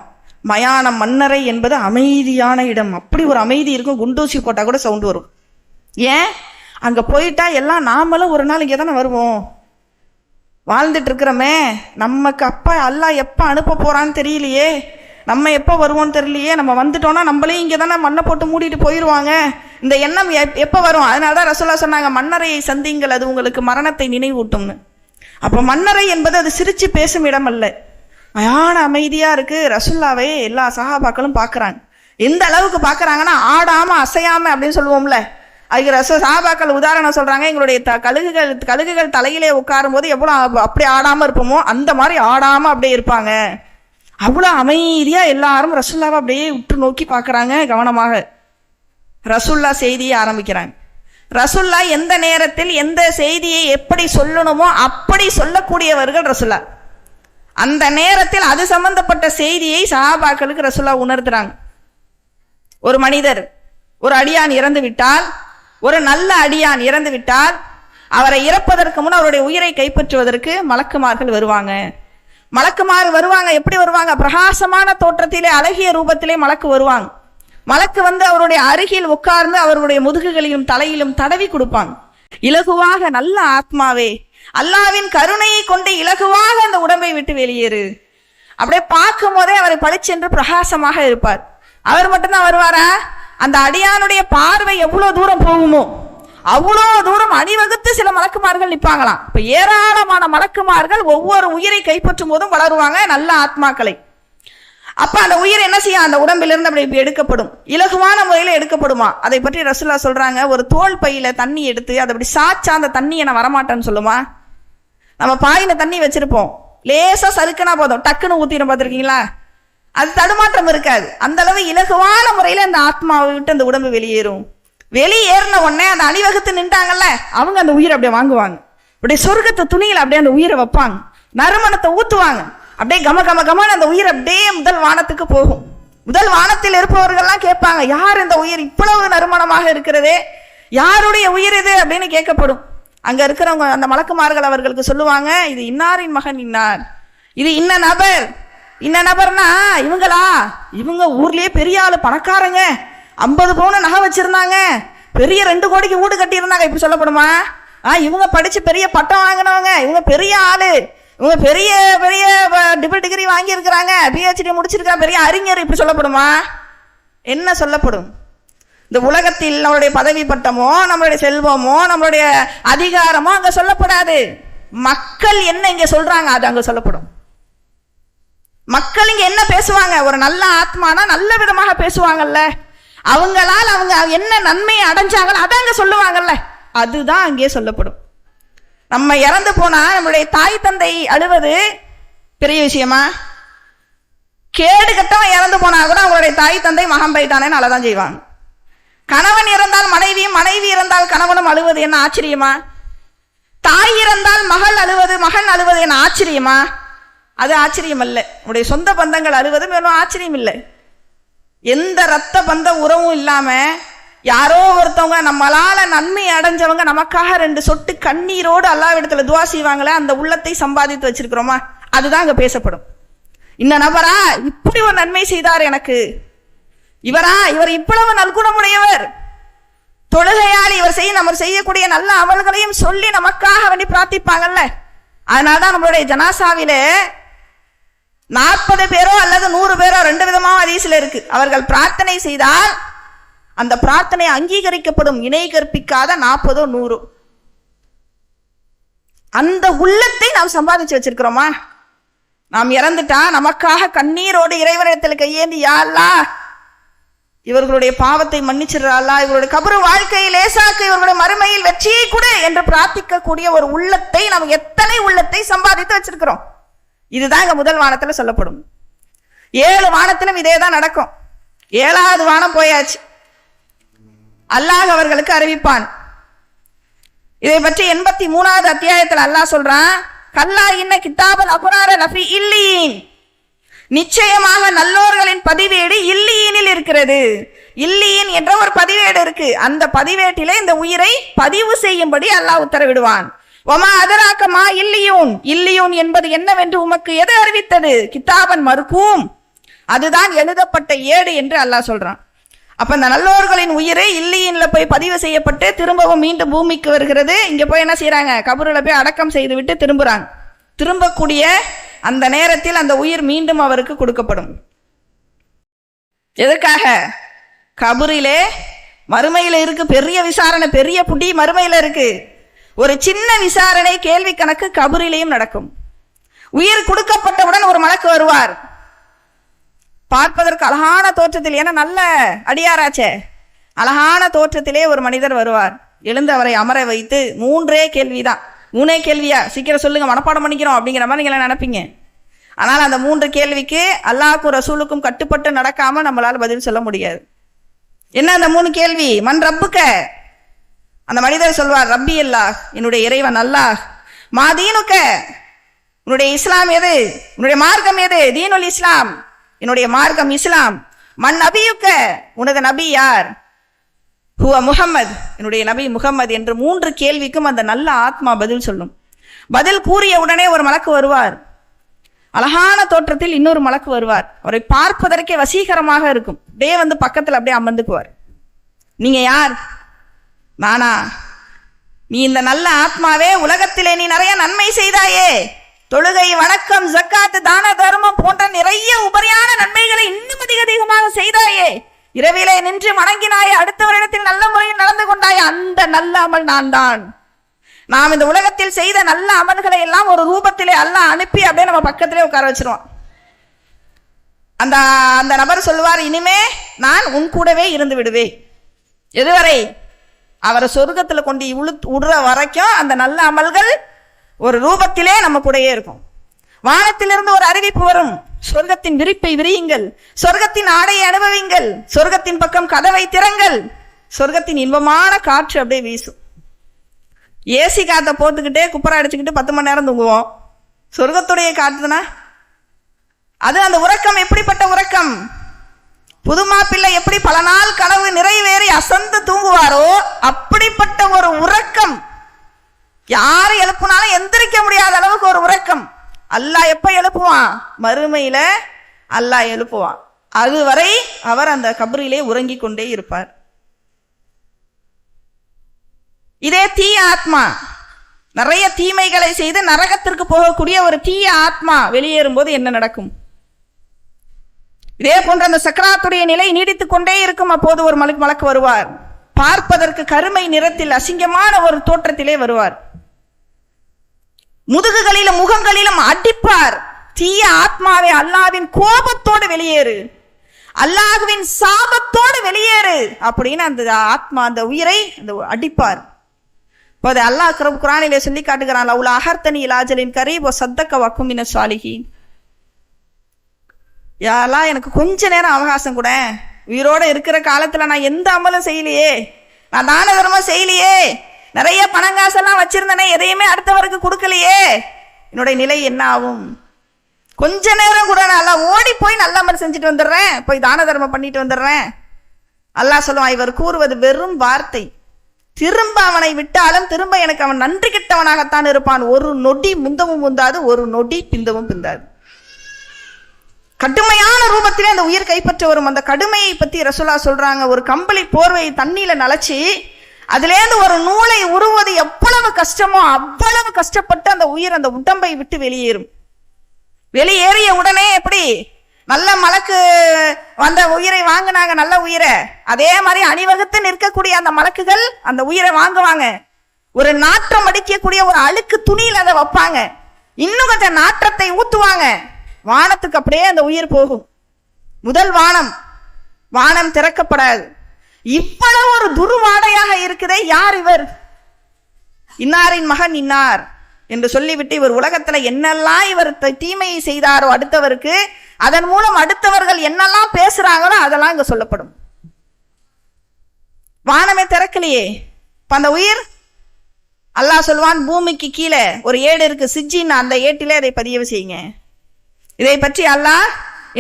மயானம் மண்ணறை என்பது அமைதியான இடம். அப்படி ஒரு அமைதி இருக்கும், குண்டூசி போட்டா கூட சவுண்ட் வரும். ஏன்? அங்க போயிட்டா எல்லாம் நாமளும் ஒரு நாள் இங்கே தானே வருவோம், வாழ்ந்துட்டு இருக்கிறோமே, நமக்கு அப்பா அல்லாஹ் எப்போ அனுப்ப போறான்னு தெரியலையே, நம்ம எப்போ வருவோம்னு தெரியலையே, நம்ம வந்துட்டோம்னா நம்மளையும் இங்கே தானே மண்ணை போட்டு மூடிட்டு போயிடுவாங்க, இந்த எண்ணம் எப்போ வரும்? அதனால தான் ரசூலுல்லாஹ் சொன்னாங்க, மண்ணறையை சந்திங்கள், அது உங்களுக்கு மரணத்தை நினைவூட்டும்னு. அப்போ மண்ணறை என்பது அது சிரிச்சு பேசும் இடம் அல்ல, மயான அமைதியா இருக்கு. ரசூலுல்லாஹ்வை எல்லா சஹாபாக்களும் பார்க்குறாங்க. எந்த அளவுக்கு பார்க்குறாங்கன்னா ஆடாம அசையாம அப்படின்னு சொல்லுவோம்ல, அதுக்கு சஹாபாக்கள் உதாரணம் சொல்றாங்க. எங்களுடைய கழுகுகள் தலையிலே உட்காரும் போது எவ்வளோ அப்படி ஆடாம இருப்போமோ அந்த மாதிரி ஆடாம அப்படியே இருப்பாங்க. அவ்வளோ அமைதியா எல்லாரும் ரசூலுல்லாஹ்வை அப்படியே உற்று நோக்கி பார்க்குறாங்க கவனமாக. ரசூலுல்லாஹ் செய்தியை ஆரம்பிக்கிறாங்க. ரசூலுல்லாஹ் எந்த நேரத்தில் எந்த செய்தியை எப்படி சொல்லணுமோ அப்படி சொல்லக்கூடியவர்கள் ரசூலுல்லாஹ். அந்த நேரத்தில் அது சம்பந்தப்பட்ட செய்தியை சஹாபாக்களுக்கு ரசூலுல்லாஹ் உணர்த்துறாங்க. ஒரு மனிதர், ஒரு அடியான் இறந்து விட்டால், ஒரு நல்ல அடியான் இறந்து விட்டால், அவரை இறப்பதற்கு முன் அவருடைய உயிரை கைப்பற்றுவதற்கு மலக்குமார்கள் வருவாங்க. மலக்குமார் வருவாங்க. எப்படி வருவாங்க? பிரகாசமான தோற்றத்திலே அழகிய ரூபத்திலே மலக்கு வருவாங்க. மலக்கு அவருடைய அருகில் உட்கார்ந்து அவருடைய முதுகுகளிலும் தலையிலும் தடவி கொடுப்பாங்க. இலகுவாக, நல்ல ஆத்மாவே, அல்லாவின் கருணையை கொண்டு இலகுவாக அந்த உடம்பை விட்டு வெளியேறு. அப்படியே பார்க்கும் போதே அவரை பளிச்சென்று பிரகாசமாக இருப்பார். அவர் மட்டும்தான் வருவாரா? அந்த அடியானுடைய பார்வை எவ்வளவு தூரம் போகுமோ அவ்வளோ தூரம் அணிவகுத்து சில மலக்குமார்கள் நிற்பாங்களாம். இப்ப ஏராளமான மலக்குமார்கள் ஒவ்வொரு உயிரை கைப்பற்றும் போதும் வளருவாங்க, நல்ல ஆத்மாக்களை. அப்ப அந்த உயிர் என்ன செய்யும்? அந்த உடம்பிலிருந்து அப்படி எடுக்கப்படும், இலகுவான முறையில எடுக்கப்படுமா. அதை பற்றி ரசூலுல்லாஹ் சொல்றாங்க, ஒரு தோல் பையில தண்ணி எடுத்து அதை அப்படி சாச்சா அந்த தண்ணி என்ன வரமாட்டேன்னு சொல்லுமா? நம்ம பாயில தண்ணி வச்சிருப்போம், லேசா சறுக்குனா போதும் டக்குன்னு ஊத்திடும், பார்த்துருக்கீங்களா? அது தடுமாற்றம் இருக்காது. அந்த அளவு இலகுவான முறையில அந்த ஆத்மாவை விட்டு அந்த உடம்பு வெளியேறும். வெளியேறின உடனே அந்த அணிவகுத்து நின்றாங்கல்ல, அவங்க அந்த உயிரை அப்படியே வாங்குவாங்க. அப்படியே சொர்க்கத்தை துணியில அப்படியே அந்த உயிரை வைப்பாங்க, நறுமணத்தை ஊத்துவாங்க. அப்படியே கம கம கமான அந்த உயிர் அப்படியே முதல் வானத்துக்கு போகும். முதல் வானத்தில் இருப்பவர்கள்லாம் கேட்பாங்க, யார் இந்த உயிர் இவ்வளவு நறுமணமாக இருக்கிறதே, யாருடைய உயிர் இது அப்படின்னு கேட்கப்படும். அங்க இருக்கிறவங்க அந்த மலக்குமார்கள் அவர்களுக்கு சொல்லுவாங்க, இது இன்னாரின் மகன் இன்னார், இது இன்ன நபர். இன்ன நபர்னா இவங்களா, இவங்க ஊர்லயே பெரிய ஆளு, பணக்காரங்க, 50 பவுன் நகை வச்சிருந்தாங்க, பெரிய 2 கோடிக்கு வீடு கட்டி இருந்தாங்க, இப்படி சொல்லப்படுமா? இவங்க படிச்சு பெரிய பட்டம் வாங்கினவங்க, இவங்க பெரிய ஆளு, இவங்க பெரிய பெரிய டிபிள் டிகிரி வாங்கி இருக்கிறாங்க, பிஹெச்டி முடிச்சிருக்காங்க, பெரிய அறிஞர், இப்படி சொல்லப்படுமா? என்ன சொல்லப்படும்? இந்த உலகத்தில் நம்மளுடைய பதவி பட்டமோ, நம்மளுடைய செல்வமோ, நம்மளுடைய அதிகாரமோ அங்க சொல்லப்படாது. மக்கள் என்ன இங்க சொல்றாங்க அது அங்க சொல்லப்படும். மக்கள் இங்க என்ன பேசுவாங்க? ஒரு நல்ல ஆத்மானா நல்ல விதமாக பேசுவாங்கல்ல, அவங்களால் அவங்க என்ன நன்மையை அடைஞ்சாங்களோ அதை அங்க சொல்லுவாங்கல்ல, அதுதான் அங்கே சொல்லப்படும். நம்ம இறந்து போனா நம்மளுடைய தாய் தந்தை அழுவது பெரிய விஷயமா? கேடு கட்டவன் இறந்து போனா கூட அவங்களுடைய தாய் தந்தை மகன் போயிட்டானேன்னு அழதான் செய்வாங்க. கணவன் இறந்தால் மனைவியும், மனைவி இறந்தால் கணவனும் அழுவது என்ன ஆச்சரியமா? தாய் இறந்தால் மகள் அழுவது, மகன் அழுவது என்ன ஆச்சரியமா? அது ஆச்சரியம் அல்ல. உடைய சொந்த பந்தங்கள் அழுவது வேணும் ஆச்சரியம் இல்லை. எந்த ரத்த பந்த உறவும் இல்லாம யாரோ ஒருத்தவங்க நம்மளால நன்மை அடைஞ்சவங்க நமக்காக 2 சொட்டு கண்ணீரோடு அல்லாஹ்விடத்துல துஆ செய்வாங்களே, அந்த உள்ளத்தை சம்பாதித்து வச்சிருக்கிறோமா? அதுதான் அங்க பேசப்படும். இந்த நபரா இப்படி ஒரு நன்மை செய்தார் எனக்கு, இவர் இவ்வளவு நல்குணமுடையவர், தொழுகையால் இவர் நம்ம செய்யக்கூடிய நல்ல அமல்களையும் சொல்லி நமக்காக வேண்டி பிரார்த்திப்பாங்கல்ல. அதனால்தான் நம்மளுடைய ஜனாசாவிலே 40 பேரோ அல்லது 100 பேரோ 2 விதமாக ஹதீஸ்ல இருக்கு. அவர்கள் பிரார்த்தனை செய்தால் அந்த பிரார்த்தனை அங்கீகரிக்கப்படும். இணை கற்பிக்காத 40 100 அந்த உள்ளத்தை நாம் சம்பாதிச்சு வச்சிருக்கிறோமா? நாம் இறந்துட்டா நமக்காக கண்ணீரோடு இறைவனிடத்தில் கையேந்தி, யா அல்லாஹ் இவர்களுடைய பாவத்தை மன்னிச்சிடுறா அல்லாஹ், இவருடைய கபரு வாழ்க்கையை லேசாக்கு, இவர்களுடைய மறுமையில் வெற்றியை கொடு என்று பிரார்த்திக்க கூடிய ஒரு உள்ளத்தை நாம் எத்தனை உள்ளத்தை சம்பாதித்து வச்சிருக்கிறோம்? இதுதான் இங்க முதல் வானத்துல சொல்லப்படும். 7 வானத்திலும் இதே தான் நடக்கும். 7வது வானம் போயாச்சு, அல்லாஹ் அவர்களுக்கு அறிவிப்பான். இதை பற்றி 83வது அத்தியாயத்தில் அல்லாஹ் சொல்றான், கல்லா இன்ன கிதாபல் அபரார லஃபி இல்லீன், நிச்சயமாக நல்லோர்களின் பதிவேடு இல்லீனில் இருக்கிறது. இல்லீன் என்ற ஒரு பதிவேடு இருக்கு, அந்த பதிவேட்டிலே இந்த உயிரை பதிவு செய்யும்படி அல்லாஹ் உத்தரவிடுவான். ஒமா அதராக்கமா இல்லியூன், இல்லியூன் என்பது என்னவென்று உமக்கு எது அறிவித்தது? கிதாபன் மர்கூம், அதுதான் எழுதப்பட்ட ஏடு என்று அல்லாஹ் சொல்றான். அப்ப இந்த நல்லோர்களின் உயிரை இல்லியின்ல போய் பதிவு செய்யப்பட்டு திரும்பவும் மீண்டும் பூமிக்கு வருகிறது. இங்க போய் என்ன செய்யறாங்க? கபருல போய் அடக்கம் செய்து விட்டு திரும்புறாங்க. திரும்பக்கூடிய அந்த நேரத்தில் அந்த உயிர் மீண்டும் அவருக்கு கொடுக்கப்படும். எதுக்காக? கபரிலே மறுமையில இருக்கு பெரிய விசாரணை, பெரிய புடி மறுமையில இருக்கு. ஒரு சின்ன விசாரணை கேள்வி கணக்கு கபரிலேயும் நடக்கும். உயிர் கொடுக்கப்பட்டவுடன் ஒரு மலக்கு வருவார், பார்ப்பதற்கு அழகான தோற்றத்தில், ஏன்னா நல்ல அடியாராச்சே, அழகான தோற்றத்திலே ஒரு மனிதர் வருவார். எழுந்து அவரை அமர வைத்து 3 கேள்விதான். 3 கேள்வியா? சீக்கிரம் சொல்லுங்க, மனப்பாடம் பண்ணிக்கிறோம் அப்படிங்கிற மாதிரி நீங்க நினைப்பீங்க. ஆனால் அந்த 3 கேள்விக்கு அல்லாஹ்வுக்கும் ரசூலுக்கும் கட்டுப்பட்டு நடக்காம நம்மளால பதில் சொல்ல முடியாது. என்ன அந்த 3 கேள்வி? மன் ரப்புக்க, அந்த மனிதர் சொல்வார், ரப்பி அல்லாஹ், என்னுடைய இறைவன் அல்லாஹ். மா தீனுக்க, உன்னுடைய இஸ்லாம் எது, உன்னுடைய மார்க்கம் எது? தீனுல் இஸ்லாம், என்னுடைய மார்க்கம் இஸ்லாம். மன் நபியுக்க, உனது நபி யார்? ஹுவ முஹம்மது, என்னுடைய நபி முஹம்மது என்று 3 கேள்விக்கும் அந்த நல்ல ஆத்மா பதில் சொல்லும். பதில் கூறிய உடனே ஒரு மலக்கு வருவார், அழகான தோற்றத்தில் இன்னொரு மலக்கு வருவார். அவரை பார்ப்பதற்கே வசீகரமாக இருக்கும். அப்படியே வந்து பக்கத்தில் அப்படியே அமர்ந்துக்குவார். நீங்க யார்? நானா? நீ இந்த நல்ல ஆத்மாவே, உலகத்திலே நீ நிறைய நன்மை செய்தாயே, தொழுகை, வணக்கம், ஜக்காத், தான தர்மம் போன்ற நிறைய உபரியான நன்மைகளை இன்னும் அதிகமாக செய்தாயே, இரவிலே நின்று வணங்கினாயே, அடுத்தவரிடத்தில் நல்ல முறையில் நடந்து கொண்டாயே, அந்த நல்ல அமல் நான் தான். நாம் இந்த உலகத்தில் செய்த நல்ல அமல்களை எல்லாம் ஒரு ரூபத்திலே அல்லாஹ் அனுப்பி அப்படியே நம்ம பக்கத்திலே உட்கார வச்சிருவோம். அந்த அந்த நபர் சொல்லுவார், இனிமே நான் உன் கூடவே இருந்து விடுவேன். எதுவரை? அவரை சொர்க்கத்துல கொண்டு விடுற வரைக்கும் அந்த நல்ல அமல்கள் ஒரு ரூபத்திலே நம்ம கூடயே இருக்கும். வானத்திலிருந்து ஒரு அறிவிப்பு வரும், சொர்க்கத்தின் விரிப்பை விரியுங்கள், சொர்க்கத்தின் ஆடையை அனுபவிங்கள், சொர்க்கத்தின் பக்கம் கதவை திறங்கள். சொர்க்கத்தின் இன்பமான காற்று அப்படியே வீசும். ஏசி காற்றை போட்டுக்கிட்டே குப்பரை அடிச்சுக்கிட்டு 10 மணி நேரம் தூங்குவோம். சொர்க்கத்துடைய காற்றுனா அது அந்த உறக்கம் எப்படிப்பட்ட உறக்கம்? புது மாப்பிள்ளை எப்படி பல நாள் கனவு நிறைவேறி அசந்து தூங்குவாரோ அப்படிப்பட்ட ஒரு உறக்கம், யாரு எழுப்புனாலும் எந்திரிக்க முடியாத அளவுக்கு ஒரு உறக்கம். அல்லாஹ் எப்ப எழுப்புவான்? மறுமையில அல்லாஹ் எழுப்புவான். அதுவரை அவர் அந்த கபரிலே உறங்கிக் கொண்டே இருப்பார். இதே தீய ஆத்மா, நிறைய தீமைகளை செய்து நரகத்திற்கு போகக்கூடிய ஒரு தீய ஆத்மா வெளியேறும் போது என்ன நடக்கும்? இதே போன்ற அந்த சக்கராத்துடைய நிலை நீடித்துக் கொண்டே இருக்கும். அப்போது ஒரு மலக்கு வருவார். பார்ப்பதற்கு கருமை நிறத்தில் அசிங்கமான ஒரு தோற்றத்திலே வருவார். முதுகுகளிலும் முகங்களிலும் அடிப்பார். தீய ஆத்மாவே, அல்லாஹ்வின் கோபத்தோடு வெளியேறு, அல்லாஹ்வின் சாபத்தோடு வெளியேறு அப்படின்னு அந்த ஆத்மா, அந்த உயிரை அடிப்பார். இப்போது அல்லாஹ் குர்ஆனிலே சொல்லி காட்டுகிறான், லவ்லா அஹர்தனி இலா அஜலின் கரீப் வஸத்தக வகும் மினஸ் சாலிஹீன். யா அல்லாஹ், எனக்கு கொஞ்ச நேரம் அவகாசம் கூட, உயிரோட இருக்கிற காலத்துல நான் எந்த அமலும் செய்யலையே, நான் தான தர்மம் செய்யலையே, நிறைய பணங்காசெல்லாம் வச்சிருந்தனே, எதையுமே அடுத்தவருக்கு கொடுக்கலையே, என்னுடைய நிலை என்ன ஆகும்? கொஞ்ச நேரம் கூட நான் ஓடி போய் நல்ல அமல் செஞ்சுட்டு வந்துடுறேன், போய் தான தர்மம் பண்ணிட்டு வந்துடுறேன். அல்லாஹ் சொல்லுவான், இவர் கூறுவது வெறும் வார்த்தை, திரும்ப அவனை விட்டாலும் திரும்ப எனக்கு அவன் நன்றி கிட்டவனாகத்தான் இருப்பான். ஒரு நொடி முந்தவும் முந்தாது, ஒரு நொடி பிந்தவும் பிந்தாது. கடுமையான ரூபத்திலே அந்த உயிர் கைப்பற்ற வரும். அந்த கடுமையை பத்தி ரசூலுல்லாஹ் சொல்றாங்க, ஒரு கம்பளி போர்வையை தண்ணியில நனைச்சி அதுலேருந்து ஒரு நூலை உருவது எவ்வளவு கஷ்டமோ அவ்வளவு கஷ்டப்பட்டு அந்த உயிர் அந்த உடம்பை விட்டு வெளியேறும். வெளியேறிய உடனே எப்படி நல்ல மலக்கு வந்த உயிரை வாங்கினாங்க, நல்ல உயிரை, அதே மாதிரி அணிவகுத்து நிற்கக்கூடிய அந்த மலக்குகள் அந்த உயிரை வாங்குவாங்க. ஒரு நாற்றம் அடிக்கக்கூடிய ஒரு அழுக்கு துணியில் அதை வைப்பாங்க, இன்னும் கொஞ்சம் நாற்றத்தை ஊத்துவாங்க, வானத்துக்கு அப்படியே அந்த உயிர் போகும். முதல் வானம் திறக்கப்படாது. இவ்வளவு ஒரு துர்வாடையாக இருக்குதே, யார் இவர்? இன்னாரின் மகன் இன்னார் என்று சொல்லிவிட்டு இவர் உலகத்துல என்னெல்லாம் இவர் தீமையை செய்தாரோ அடுத்தவருக்கு, அதன் மூலம் அடுத்தவர்கள் என்னெல்லாம் பேசுறாங்களோ அதெல்லாம் இங்க சொல்லப்படும். வானமே திறக்கலையே, அந்த உயிர் அல்லாஹ் சொல்வான், பூமிக்கு கீழே ஒரு ஏடு இருக்கு, சிஜ்ஜின், அந்த ஏட்டிலே அதை பதிவு செய்யுங்க. இதை பற்றி அல்லாஹ்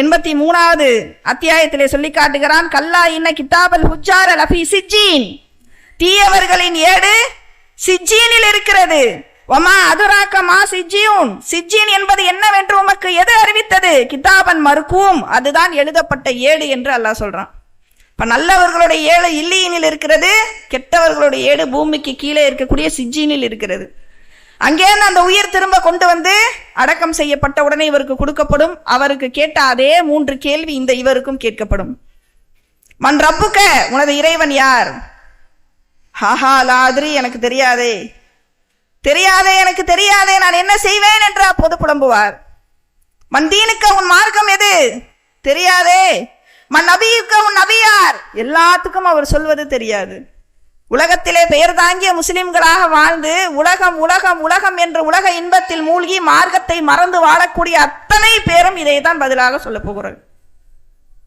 83வது அத்தியாயத்திலே சொல்லி காட்டுகிறான், கல்லா இன்ன கிதாபல் ஹுஜ்ஜார் லஃபீ சிஜ்ஜீன், தீயவர்களின் ஏடு சிஜ்ஜீனில் இருக்கிறது. வமா அதுராக்க மா சிஜ்ஜீன், சிஜ்ஜீன் என்பது என்னவென்று உமக்கு எது அறிவித்தது? கிதாபன் மர்கூம், அதுதான் எழுதப்பட்ட ஏடு என்று அல்லாஹ் சொல்றான். இப்ப நல்லவர்களுடைய ஏடு இல்லியினில் இருக்கிறது, கெட்டவர்களுடைய ஏடு பூமிக்கு கீழே இருக்கக்கூடிய சிஜ்ஜீனில் இருக்கிறது. அங்கேருந்து அந்த உயிர் திரும்ப கொண்டு வந்து அடக்கம் செய்யப்பட்ட உடனே இவருக்கு கொடுக்கப்படும். அவருக்கு கேட்ட அதே 3 கேள்வி இந்த இவருக்கும் கேட்கப்படும். மன் ரப்புக்க, உனது இறைவன் யார்? ஹாஹா லாத்ரி, எனக்கு தெரியாதே, எனக்கு தெரியாதே, நான் என்ன செய்வேன் என்று அப்போது புலம்புவார். மன் தீனுக்க, உன் மார்க்கம் எது? தெரியாதே. மன் நபியுக்க, உன் நபியார்? எல்லாத்துக்கும் அவர் சொல்வது தெரியாது. உலகத்திலே பெயர் தாங்கிய முஸ்லிம்களாக வாழ்ந்து உலகம் உலகம் உலகம் என்று உலக இன்பத்தில் மூழ்கி மார்க்கத்தை மறந்து வாழக்கூடிய அத்தனை பேரும் இதைத்தான் பதிலாக சொல்ல போகிறார்.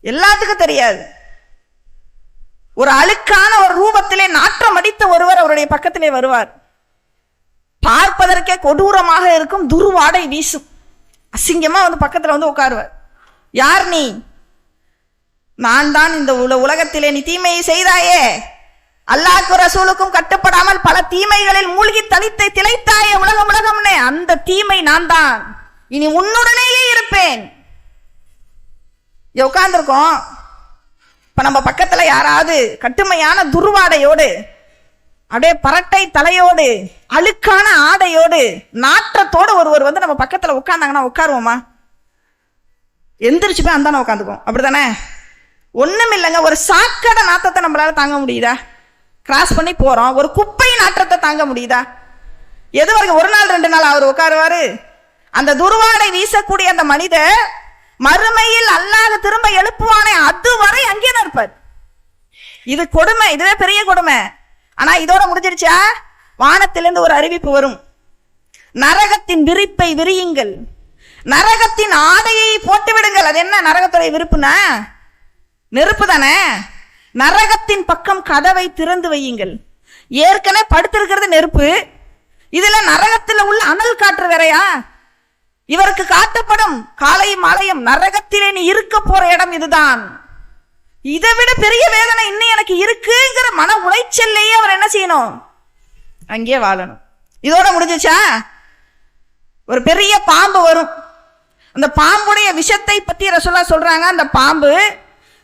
எல்லாத்துக்கும் தெரியாது. ஒரு அழுக்கான ஒரு ரூபத்திலே நாற்றம் அடித்த ஒருவர் அவருடைய பக்கத்திலே வருவார். பார்ப்பதற்கே கொடூரமாக இருக்கும், துர்வாடை வீசும், அசிங்கமா வந்து பக்கத்துல வந்து உட்காருவார். யார் நீ? நான் தான் இந்த உலகத்திலே நீ தீமையை செய்தாயே, அல்லாஹ்வுக்கும் ரசூலுக்கும் கட்டுப்படாமல் பல தீமைகளில் மூழ்கி தலித்தை திளைத்தாயே, உலகம்னே, அந்த தீமை நான் தான், இனி உன்னுடனேயே இருப்பேன். உட்கார்ந்துருக்கோம். இப்ப நம்ம பக்கத்துல யாராவது கட்டுமையான துர்வாடையோடு, அப்படியே பரட்டை தலையோடு, அழுக்கான ஆடையோடு, நாற்றத்தோடு ஒருவர் வந்து நம்ம பக்கத்துல உட்கார்ந்தாங்கன்னா உட்காருவோமா? எந்திரிச்சு போய் அந்தான உட்காந்துக்குவோம், அப்படித்தானே? ஒண்ணும் இல்லைங்க, ஒரு சாக்கடை நாற்றத்தை நம்மளால தாங்க முடியுதா? கிராஸ் பண்ணி போறோம், ஒரு குப்பை நாற்றத்தை தாங்க முடியுதா? எது வரைக்கும்? 1 நாள் 2 நாள் அவர் உட்காருவாரு. அந்த துர்வாடை வீசக்கூடிய அந்த மனிதர் மறுமையில் அல்லாஹ் திரும்ப எழுப்புவானே, அதுவரை அங்கேதான் இருப்பார். இது கொடுமை, இதுவே பெரிய கொடுமை. ஆனா இதோட முடிஞ்சிருச்சா? வானத்திலிருந்து ஒரு அறிவிப்பு வரும், நரகத்தின் விரிப்பை விரியுங்கள், நரகத்தின் ஆடையை போட்டு விடுங்கள். அது என்ன நரகத்துடைய விருப்புனா? நெருப்பு தானே. நரகத்தின் பக்கம் கதவை திறந்து வையுங்கள். ஏற்கனவே படுத்திருக்கிறது நெருப்பு, இதுல நரகத்துல உள்ள அனல் காற்று வேறையா? இவருக்கு காட்டப்படும் காலை மாலையும் நரகத்திலே நீ இருக்க போற இடம் இதுதான். இதை விட பெரிய வேதனை இன்னும் எனக்கு இருக்குங்கிற மன உளைச்சல்லையே அவர் என்ன செய்யணும்? அங்கேயே வாழணும். இதோட முடிஞ்சிச்சா? ஒரு பெரிய பாம்பு வரும். அந்த பாம்புடைய விஷத்தை பற்றி ரசூலுல்லாஹ் சொல்றாங்க. அந்த பாம்பு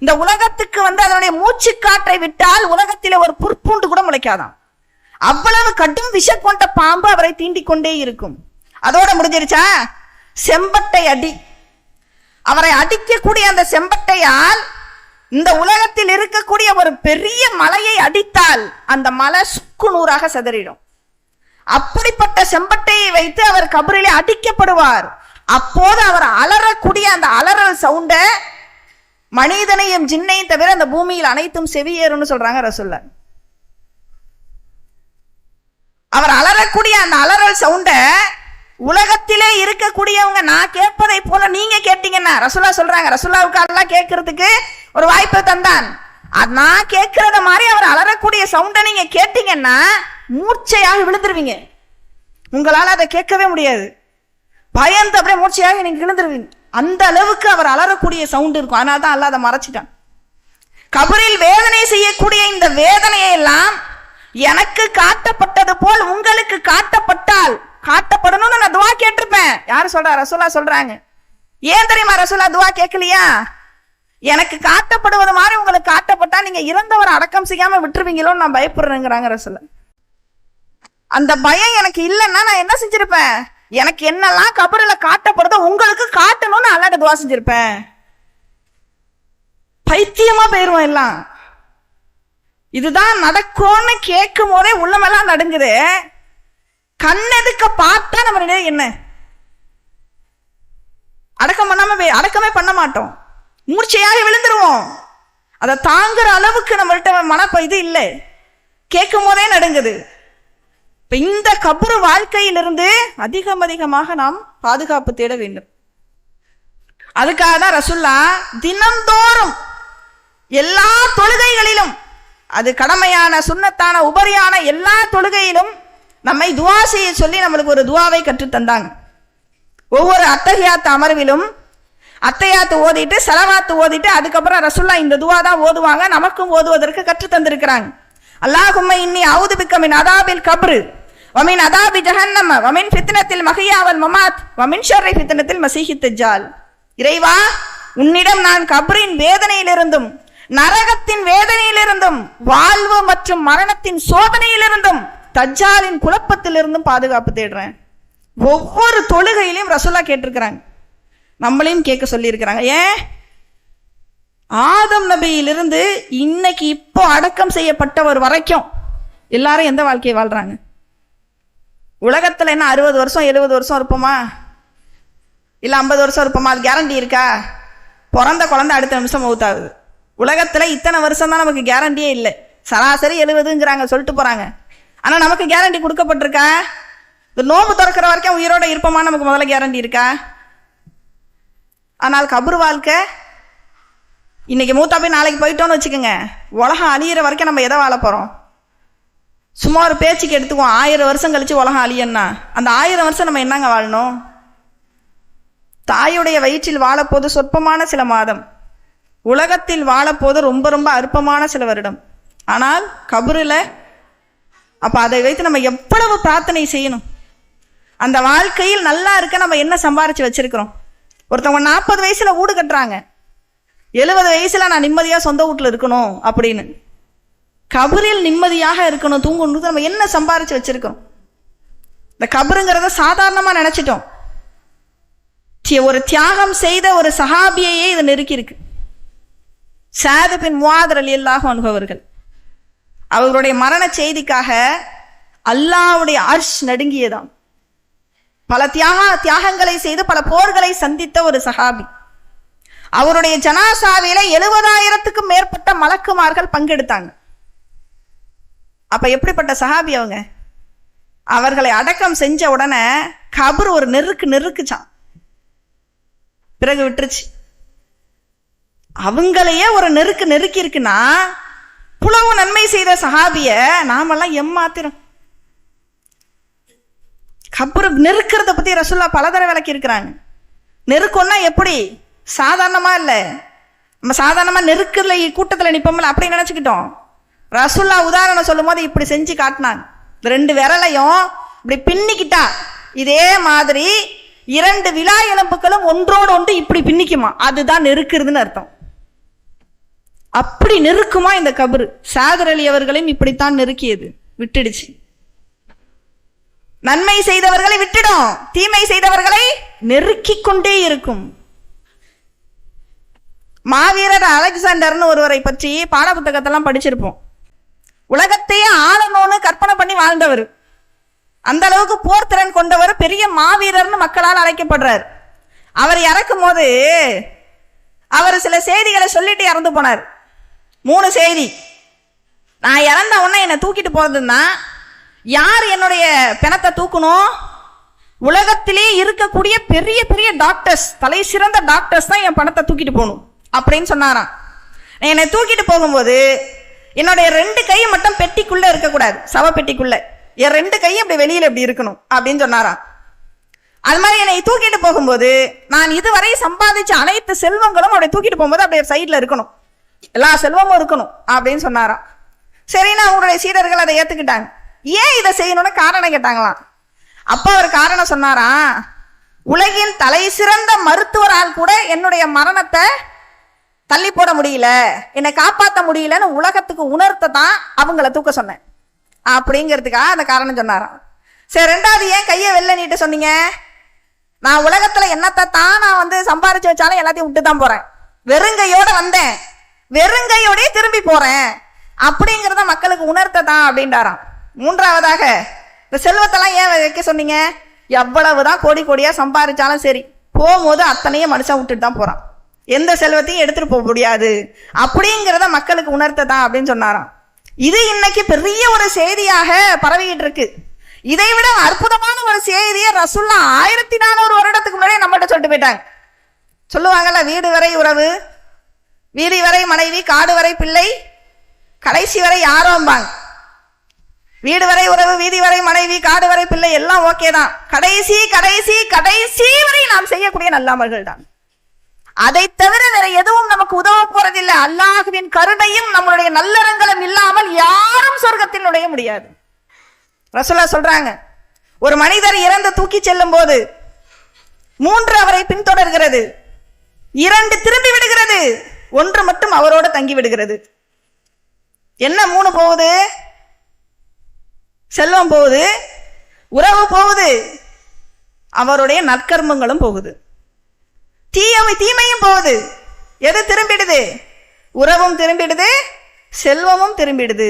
இந்த உலகத்துக்கு அதனுடைய மூச்சு காற்றை விட்டால் உலகத்திலே ஒரு புற்பூண்டு கூட முளைக்காதான். அவ்வளவு கடும் விஷ கொண்ட பாம்பு அவரை தீண்டிக் கொண்டே இருக்கும். அதோட முடிஞ்சிருச்சா? செம்பட்டை அடி. அவரை அடிக்கக்கூடிய அந்த செம்பட்டையால் இந்த உலகத்தில் இருக்கக்கூடிய ஒரு பெரிய மலையை அடித்தால் அந்த மலை சுக்கு நூறாக சிதறிடும். அப்படிப்பட்ட செம்பட்டையை வைத்து அவர் கபரிலே அடிக்கப்படுவார். அப்போது அவர் அலறக்கூடிய அந்த அலறல் சவுண்ட மனிதனையும் ஜின்னையும் தவிர அந்த பூமியில் அனைத்தும் செவியேறும்னு சொல்றாங்க ரசூலுல்லாஹ். அவர் அலறக்கூடிய அந்த அலறல் சவுண்ட உலகத்திலே இருக்கக்கூடியவங்க நான் கேட்பதை போல நீங்க கேட்டீங்கன்னா, ரசூலுல்லாஹ் சொல்றாங்க, ரசூலுல்லாஹ்வுக்கு அல்லாஹ் கேட்கறதுக்கு ஒரு வாய்ப்பை தந்தான். நான் கேட்கறத மாதிரி அவர் அலறக்கூடிய சவுண்ட நீங்க கேட்டீங்கன்னா மூர்ச்சையாக விழுந்துருவீங்க. உங்களால அதை கேட்கவே முடியாது. பயந்து அப்படியே மூர்ச்சையாக நீங்க விழுந்துருவீங்க. அந்த அளவுக்கு அவர் அலறக்கூடிய சவுண்ட் இருக்கும். அதனால தான் அல்லாஹ் அதை மறைச்சிட்டான். கபரில் வேதனை செய்யக்கூடிய இந்த வேதனையை எல்லாம் எனக்கு காட்டப்பட்டது போல் உங்களுக்கு காட்டப்பட்டால் காட்டப்படணும்னு நான் துவா கேட்டிருப்பேன். யாரு சொல்றா? ரசூலுல்லாஹ் சொல்றாங்க. ஏன் தெரியுமா ரசூலுல்லாஹ் துவா கேட்கலையா? எனக்கு காட்டப்படுவது மாதிரி உங்களுக்கு காட்டப்பட்டா நீங்க இறந்தவரை அடக்கம் செய்யாம விட்டுருவீங்களோன்னு நான் பயப்படுறேங்கிறாங்க ரசூலுல்லாஹ். அந்த பயம் எனக்கு இல்லைன்னா நான் என்ன செஞ்சிருப்பேன்? எனக்கு என்னெல்லாம் கபருல காட்டப்படுதோ உங்களுக்கு காட்டணும்னு அல்லாஹ்ட்ட துவா செஞ்சிருப்பேன். பைத்தியமா போயிருவோம் எல்லாம். இதுதான் நடக்கும்னு கேட்கும் போதே உள்ளமெல்லாம் நடுங்குது. கண்ணெதுக்க பார்த்தா நம்ம என்ன அடக்கம் பண்ணாம அடக்கமே பண்ண மாட்டோம். மூர்ச்சையாக விழுந்துருவோம். அதை தாங்குற அளவுக்கு நம்மள்ட்ட இது இல்லை. கேட்கும் போதே நடுங்குது. இப்ப இந்த கபரு வாழ்க்கையிலிருந்து அதிகமாக நாம் பாதுகாப்பு தேட வேண்டும். அதுக்காக தான் ரசூலுல்லாஹ் தினந்தோறும் எல்லா தொழுகைகளிலும், அது கடமையான சுன்னத்தான உபரியான எல்லா தொழுகையிலும் நம்மை துவா செய்ய சொல்லி நம்மளுக்கு ஒரு துவாவை கற்றுத் தந்தாங்க. ஒவ்வொரு அத்தஹியாத் அமர்விலும் அத்தஹியாத் ஓதிட்டு ஸலவாத் ஓதிட்டு அதுக்கப்புறம் ரசூலுல்லாஹ் இந்த துவா தான் ஓதுவாங்க. நமக்கும் ஓதுவதற்கு கற்றுத் தந்திருக்கிறாங்க. அல்லாஹும்ம இன்னி அஊது பிக்க மின் அதாபில் கப்ர் வ மின் அதாபி ஜஹன்னம வ மின் ஃபித்னத்தில் மஹ்யா வல் மமாத் வ மின் ஷர்ரி ஃபித்னத்தில் மஸீஹித் தஜ்ஜால். இறைவா, உன்னிடம் நான் கப்ரின் வேதனையிலிருந்தும் நரகத்தின் வேதனையிலிருந்தும் வாழ்வு மற்றும் மரணத்தின் சோதனையிலிருந்தும் தஜ்ஜாலின் குழப்பத்திலிருந்தும் பாதுகாப்பு தேடுறேன். ஒவ்வொரு தொழுகையிலையும் ரசூலுல்லாஹ் கேட்டிருக்கிறாங்க. நம்மளையும் கேட்க சொல்லி இருக்கிறாங்க. ஏன்? ஆதம் நபியிலிருந்து இன்னைக்கு இப்போ அடக்கம் செய்யப்பட்டவர் வரைக்கும் எல்லாரும் எந்த வாழ்க்கையை வாழ்றாங்க? உலகத்துல என்ன 60 வருஷம் 70 வருஷம் இருப்போமா? இல்ல 50 வருஷம் இருப்போமா? அது கேரண்டி இருக்கா? பிறந்த குழந்தை அடுத்த நிமிஷம் மௌத்தாகுது. உலகத்துல இத்தனை வருஷம் தான் நமக்கு கேரண்டியே இல்லை. சராசரி 70ங்கிறாங்க, சொல்லிட்டு போறாங்க. ஆனா நமக்கு கேரண்டி கொடுக்கப்பட்டிருக்கா? இந்த நோம்பு திறக்கிற வரைக்கும் உயிரோட இருப்போமா? நமக்கு முதல்ல கேரண்டி இருக்கா? ஆனால் கபர் வாழ்க்கை இன்னைக்கு மூத்தா போய் நாளைக்கு போயிட்டோன்னு வச்சுக்கோங்க, உலகம் அழியிற வரைக்கும் நம்ம எதை வாழ போறோம்? சும்மா ஒரு பேச்சுக்கு எடுத்துக்குவோம், 1000 வருஷம் கழிச்சு உலகம் அழியன்னா அந்த 1000 வருஷம் நம்ம என்னங்க வாழணும்? தாயுடைய வயிற்றில் வாழப்போது சொற்பமான சில மாதம், உலகத்தில் வாழப்போது ரொம்ப ரொம்ப அற்பமான சில வருடம். ஆனால் கபருல அப்ப அதை வைத்து நம்ம எவ்வளவு பிரார்த்தனை செய்யணும். அந்த வாழ்க்கையில் நல்லா இருக்க நம்ம என்ன சம்பாரிச்சு வச்சிருக்கிறோம்? ஒருத்தவங்க 40 வயசுல வீடு கட்டுறாங்க, 70 வயசுல நான் நிம்மதியா சொந்த வீட்டுல இருக்கணும் அப்படின்னு. கபரில் நிம்மதியாக இருக்கணும், தூங்கணும், நம்ம என்ன சம்பாரிச்சு வச்சிருக்கோம்? இந்த கபருங்கிறத சாதாரணமா நினைச்சிட்டோம். ஒரு தியாகம் செய்த ஒரு சஹாபியையே இது நெருக்கி இருக்கு. ஸஅத் பின் முஆத் ரலியல்லாஹு அன்ஹு அவர்கள், அவருடைய மரண செய்திக்காக அல்லாஹ்வுடைய அர்ஷ் நடுங்கியதாம். பல தியாகங்களை செய்து பல போர்களை சந்தித்த ஒரு சஹாபி. அவருடைய ஜனாசாவில 70,000க்கும் மேற்பட்ட மலக்குமார்கள் பங்கெடுத்தாங்க. அப்ப எப்படிப்பட்ட சஹாபி அவங்க? அவர்களை அடக்கம் செஞ்ச உடனே கபர் ஒரு நெருக்குச்சான், பிறகு விட்டுருச்சு. அவங்களையே ஒரு நெருக்கி இருக்குன்னா புலவு நன்மை செய்த சஹாபிய நாமெல்லாம் எம்மாத்திரம். கபர் நெருக்கிறத பத்தி ரசூலுல்லாஹ் பலதடவை விளக்கி இருக்கிறாங்க. நெருக்கம்னா எப்படி? சாதாரணமா இல்ல, நம்ம சாதாரணமா நெருக்கல கூட்டத்துல நிப்போம்ல அப்படி நினைச்சுக்கிட்டோம். ரசூல்லா உதாரணம் சொல்லும் போது இப்படி செஞ்சு காட்டினாங்க. 2 விரலையும் இப்படி பின்னிக்கிட்டா இதே மாதிரி 2 விலா எலும்புகளும் ஒன்றோடு ஒன்று இப்படி பின்னிக்குமா, அதுதான் நெருக்குறதுன்னு அர்த்தம். அப்படி நெருக்குமா இந்த கபரு. சாதர் அலி அவர்களையும் இப்படித்தான் நெருக்கியது, விட்டுடுச்சு. நன்மை செய்தவர்களை விட்டுடும், தீமை செய்தவர்களை நெருக்கிக் கொண்டே இருக்கும். மாவீரர் அலெக்சாண்டர்னு ஒருவரை பற்றி பாட புத்தகத்தெல்லாம் படிச்சிருப்போம். உலகத்தையே ஆளணும்னு கற்பனை பண்ணி வாழ்ந்தவர். அந்த அளவுக்கு போர்த்திறன் கொண்டவர், பெரிய மாவீரர்னு மக்களால் அழைக்கப்படுறார். அவர் இறக்கும் போது அவர் சில செய்திகளை சொல்லிட்டு இறந்து போனார். 3 செய்தி. நான் இறந்த உடனே என்னை தூக்கிட்டு போறதுன்னா யார் என்னுடைய பிணத்தை தூக்கணும், உலகத்திலே இருக்கக்கூடிய பெரிய பெரிய டாக்டர்ஸ், தலை சிறந்த டாக்டர்ஸ் தான் என் பணத்தை தூக்கிட்டு போகணும் அப்படின்னு சொன்னாராம். என்னை தூக்கிட்டு போகும்போது என்னுடைய 2 கை மட்டும் பெட்டிக்குள்ள இருக்கக்கூடாது, சவ பெட்டிக்குள்ள. என் 2 கையும் அப்படி வெளியில இப்படி இருக்கணும் அப்படின்னு சொன்னாராம். அது மாதிரி என்னை தூக்கிட்டு போகும்போது நான் இதுவரை சம்பாதிச்ச அனைத்து செல்வங்களும் அப்படி தூக்கிட்டு போகும்போது அப்படியே சைட்ல இருக்கணும், எல்லா செல்வமும் இருக்கணும் அப்படின்னு சொன்னாராம். சரின்னா அவங்களுடைய சீடர்கள் அதை ஏத்துக்கிட்டாங்க. ஏன் இதை செய்யணும்னு காரணம் கேட்டாங்களாம். அப்ப அவர் காரணம் சொன்னாராம், உலகின் தலை சிறந்த மருத்துவரால் கூட என்னுடைய மரணத்தை தள்ளி போட முடியல, என்னை காப்பாற்ற முடியலன்னு உலகத்துக்கு உணர்த்த தான் அவங்கள தூக்க சொன்னேன் அப்படிங்கிறதுக்காக அந்த காரணம் சொன்னாராம். சரி, 2வது ஏன் கையை வெளில நீட்டு சொன்னீங்க? நான் உலகத்துல என்னத்தை தான் நான் சம்பாரிச்சு வச்சாலும் எல்லாத்தையும் விட்டு தான் போறேன், வெறுங்கையோட வந்தேன், வெறுங்கையோடய திரும்பி போறேன் அப்படிங்கிறத மக்களுக்கு உணர்த்த தான் அப்படின்றாராம். 3வதாக இந்த செல்வத்தெல்லாம் ஏன் வைக்க சொன்னீங்க? எவ்வளவுதான் கோடி கோடியா சம்பாதிச்சாலும் சரி, போகும்போது அத்தனையும் மனுஷன் விட்டுட்டு தான் போறான், எந்த செல்வத்தையும் எடுத்துட்டு போக முடியாது அப்படிங்கிறத மக்களுக்கு உணர்த்ததான் அப்படின்னு சொன்னாராம். இது இன்னைக்கு பெரிய ஒரு செய்தியாக பரவிக்கிட்டு இருக்கு. இதை விட அற்புதமான ஒரு செய்தியை ரசூல்லா 1400 வருடத்துக்கு முன்னாடியே நம்மகிட்ட சொல்லிட்டு போயிட்டாங்க. சொல்லுவாங்கல்ல, வீடு வரை உறவு, வீதி வரை மனைவி, காடு வரை பிள்ளை, கடைசி வரை யாரோம்பாங்க. வீடு வரை உறவு, வீதி வரை மனைவி, காடு வரை பிள்ளை எல்லாம் ஓகே தான். கடைசி கடைசி கடைசி வரை நாம் செய்யக்கூடிய நல்லமல்கள் தான். அதை தவிர வேற எதுவும் நமக்கு உதவ போறதில்லை. அல்லாஹ்வின் கருணையும் நம்மளுடைய நல்லறங்களும் இல்லாமல் யாரும் சொர்க்கத்தில் நுழைய முடியாது. ரசூலா சொல்றாங்க, ஒரு மனிதர் இறந்து தூக்கி செல்லும் போது 3 அவரை பின்தொடர்கிறது, 2 திரும்பி விடுகிறது, 1 மட்டும் அவரோடு தங்கி விடுகிறது. என்ன 3 போகுது? செல்வம் போகுது, உறவு போகுது, அவருடைய நற்கர்மங்களும் போகுது, தீமையும் போகுது. எது திரும்பிடுது? உறவும் திரும்பிடுது, செல்வமும் திரும்பிடுது.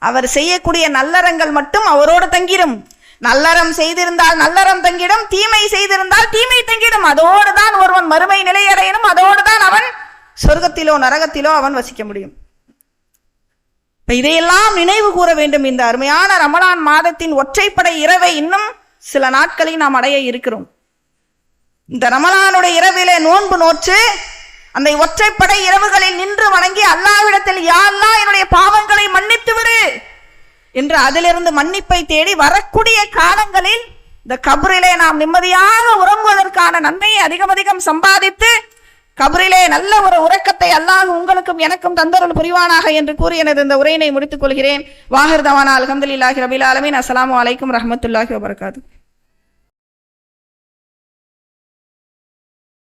அவர் செய்யக்கூடிய நல்லறங்கள் மட்டும் அவரோடு தங்கிடும். நல்லறம் செய்திருந்தால் நல்லறம் தங்கிடும், தீமை செய்திருந்தால் தீமை தங்கிடும். அதோடு தான் ஒருவன் மறுமை நிலையடையணும், அதோடு தான் அவன் சொர்க்கத்திலோ நரகத்திலோ அவன் வசிக்க முடியும். இதையெல்லாம் நினைவு கூற வேண்டும். இந்த அருமையான ரமலான் மாதத்தின் ஒற்றைப்படை இரவை இன்னும் சில நாட்களில் நாம் அடைய இருக்கிறோம். இந்த ரமலானுடைய இரவிலே நோன்பு நோற்று அந்த ஒற்றைப்படை இரவுகளில் நின்று வணங்கி அல்லாஹ்விடத்தில் யா அல்லாஹ் என்னுடைய பாவங்களை மன்னித்து விடு என்று அதிலிருந்து மன்னிப்பை தேடி வரக்கூடிய காலங்களில் இந்த கபரிலே நாம் நிம்மதியாக உறங்குவதற்கான நன்மையை அதிகம் சம்பாதித்து கபரிலே நல்ல ஒரு உறக்கத்தை அல்லாஹ் உங்களுக்கும் எனக்கும் தந்தருள் புரிவானாக என்று கூறி எனது இந்த உரையினை முடித்துக் கொள்கிறேன். வாஹிர் தவானா அல்ஹம்துலில்லாஹி ரபில் ஆலமீன். அஸ்ஸலாமு அலைக்கும் ரஹ்மத்துல்லாஹி வபரகாத்துஹு.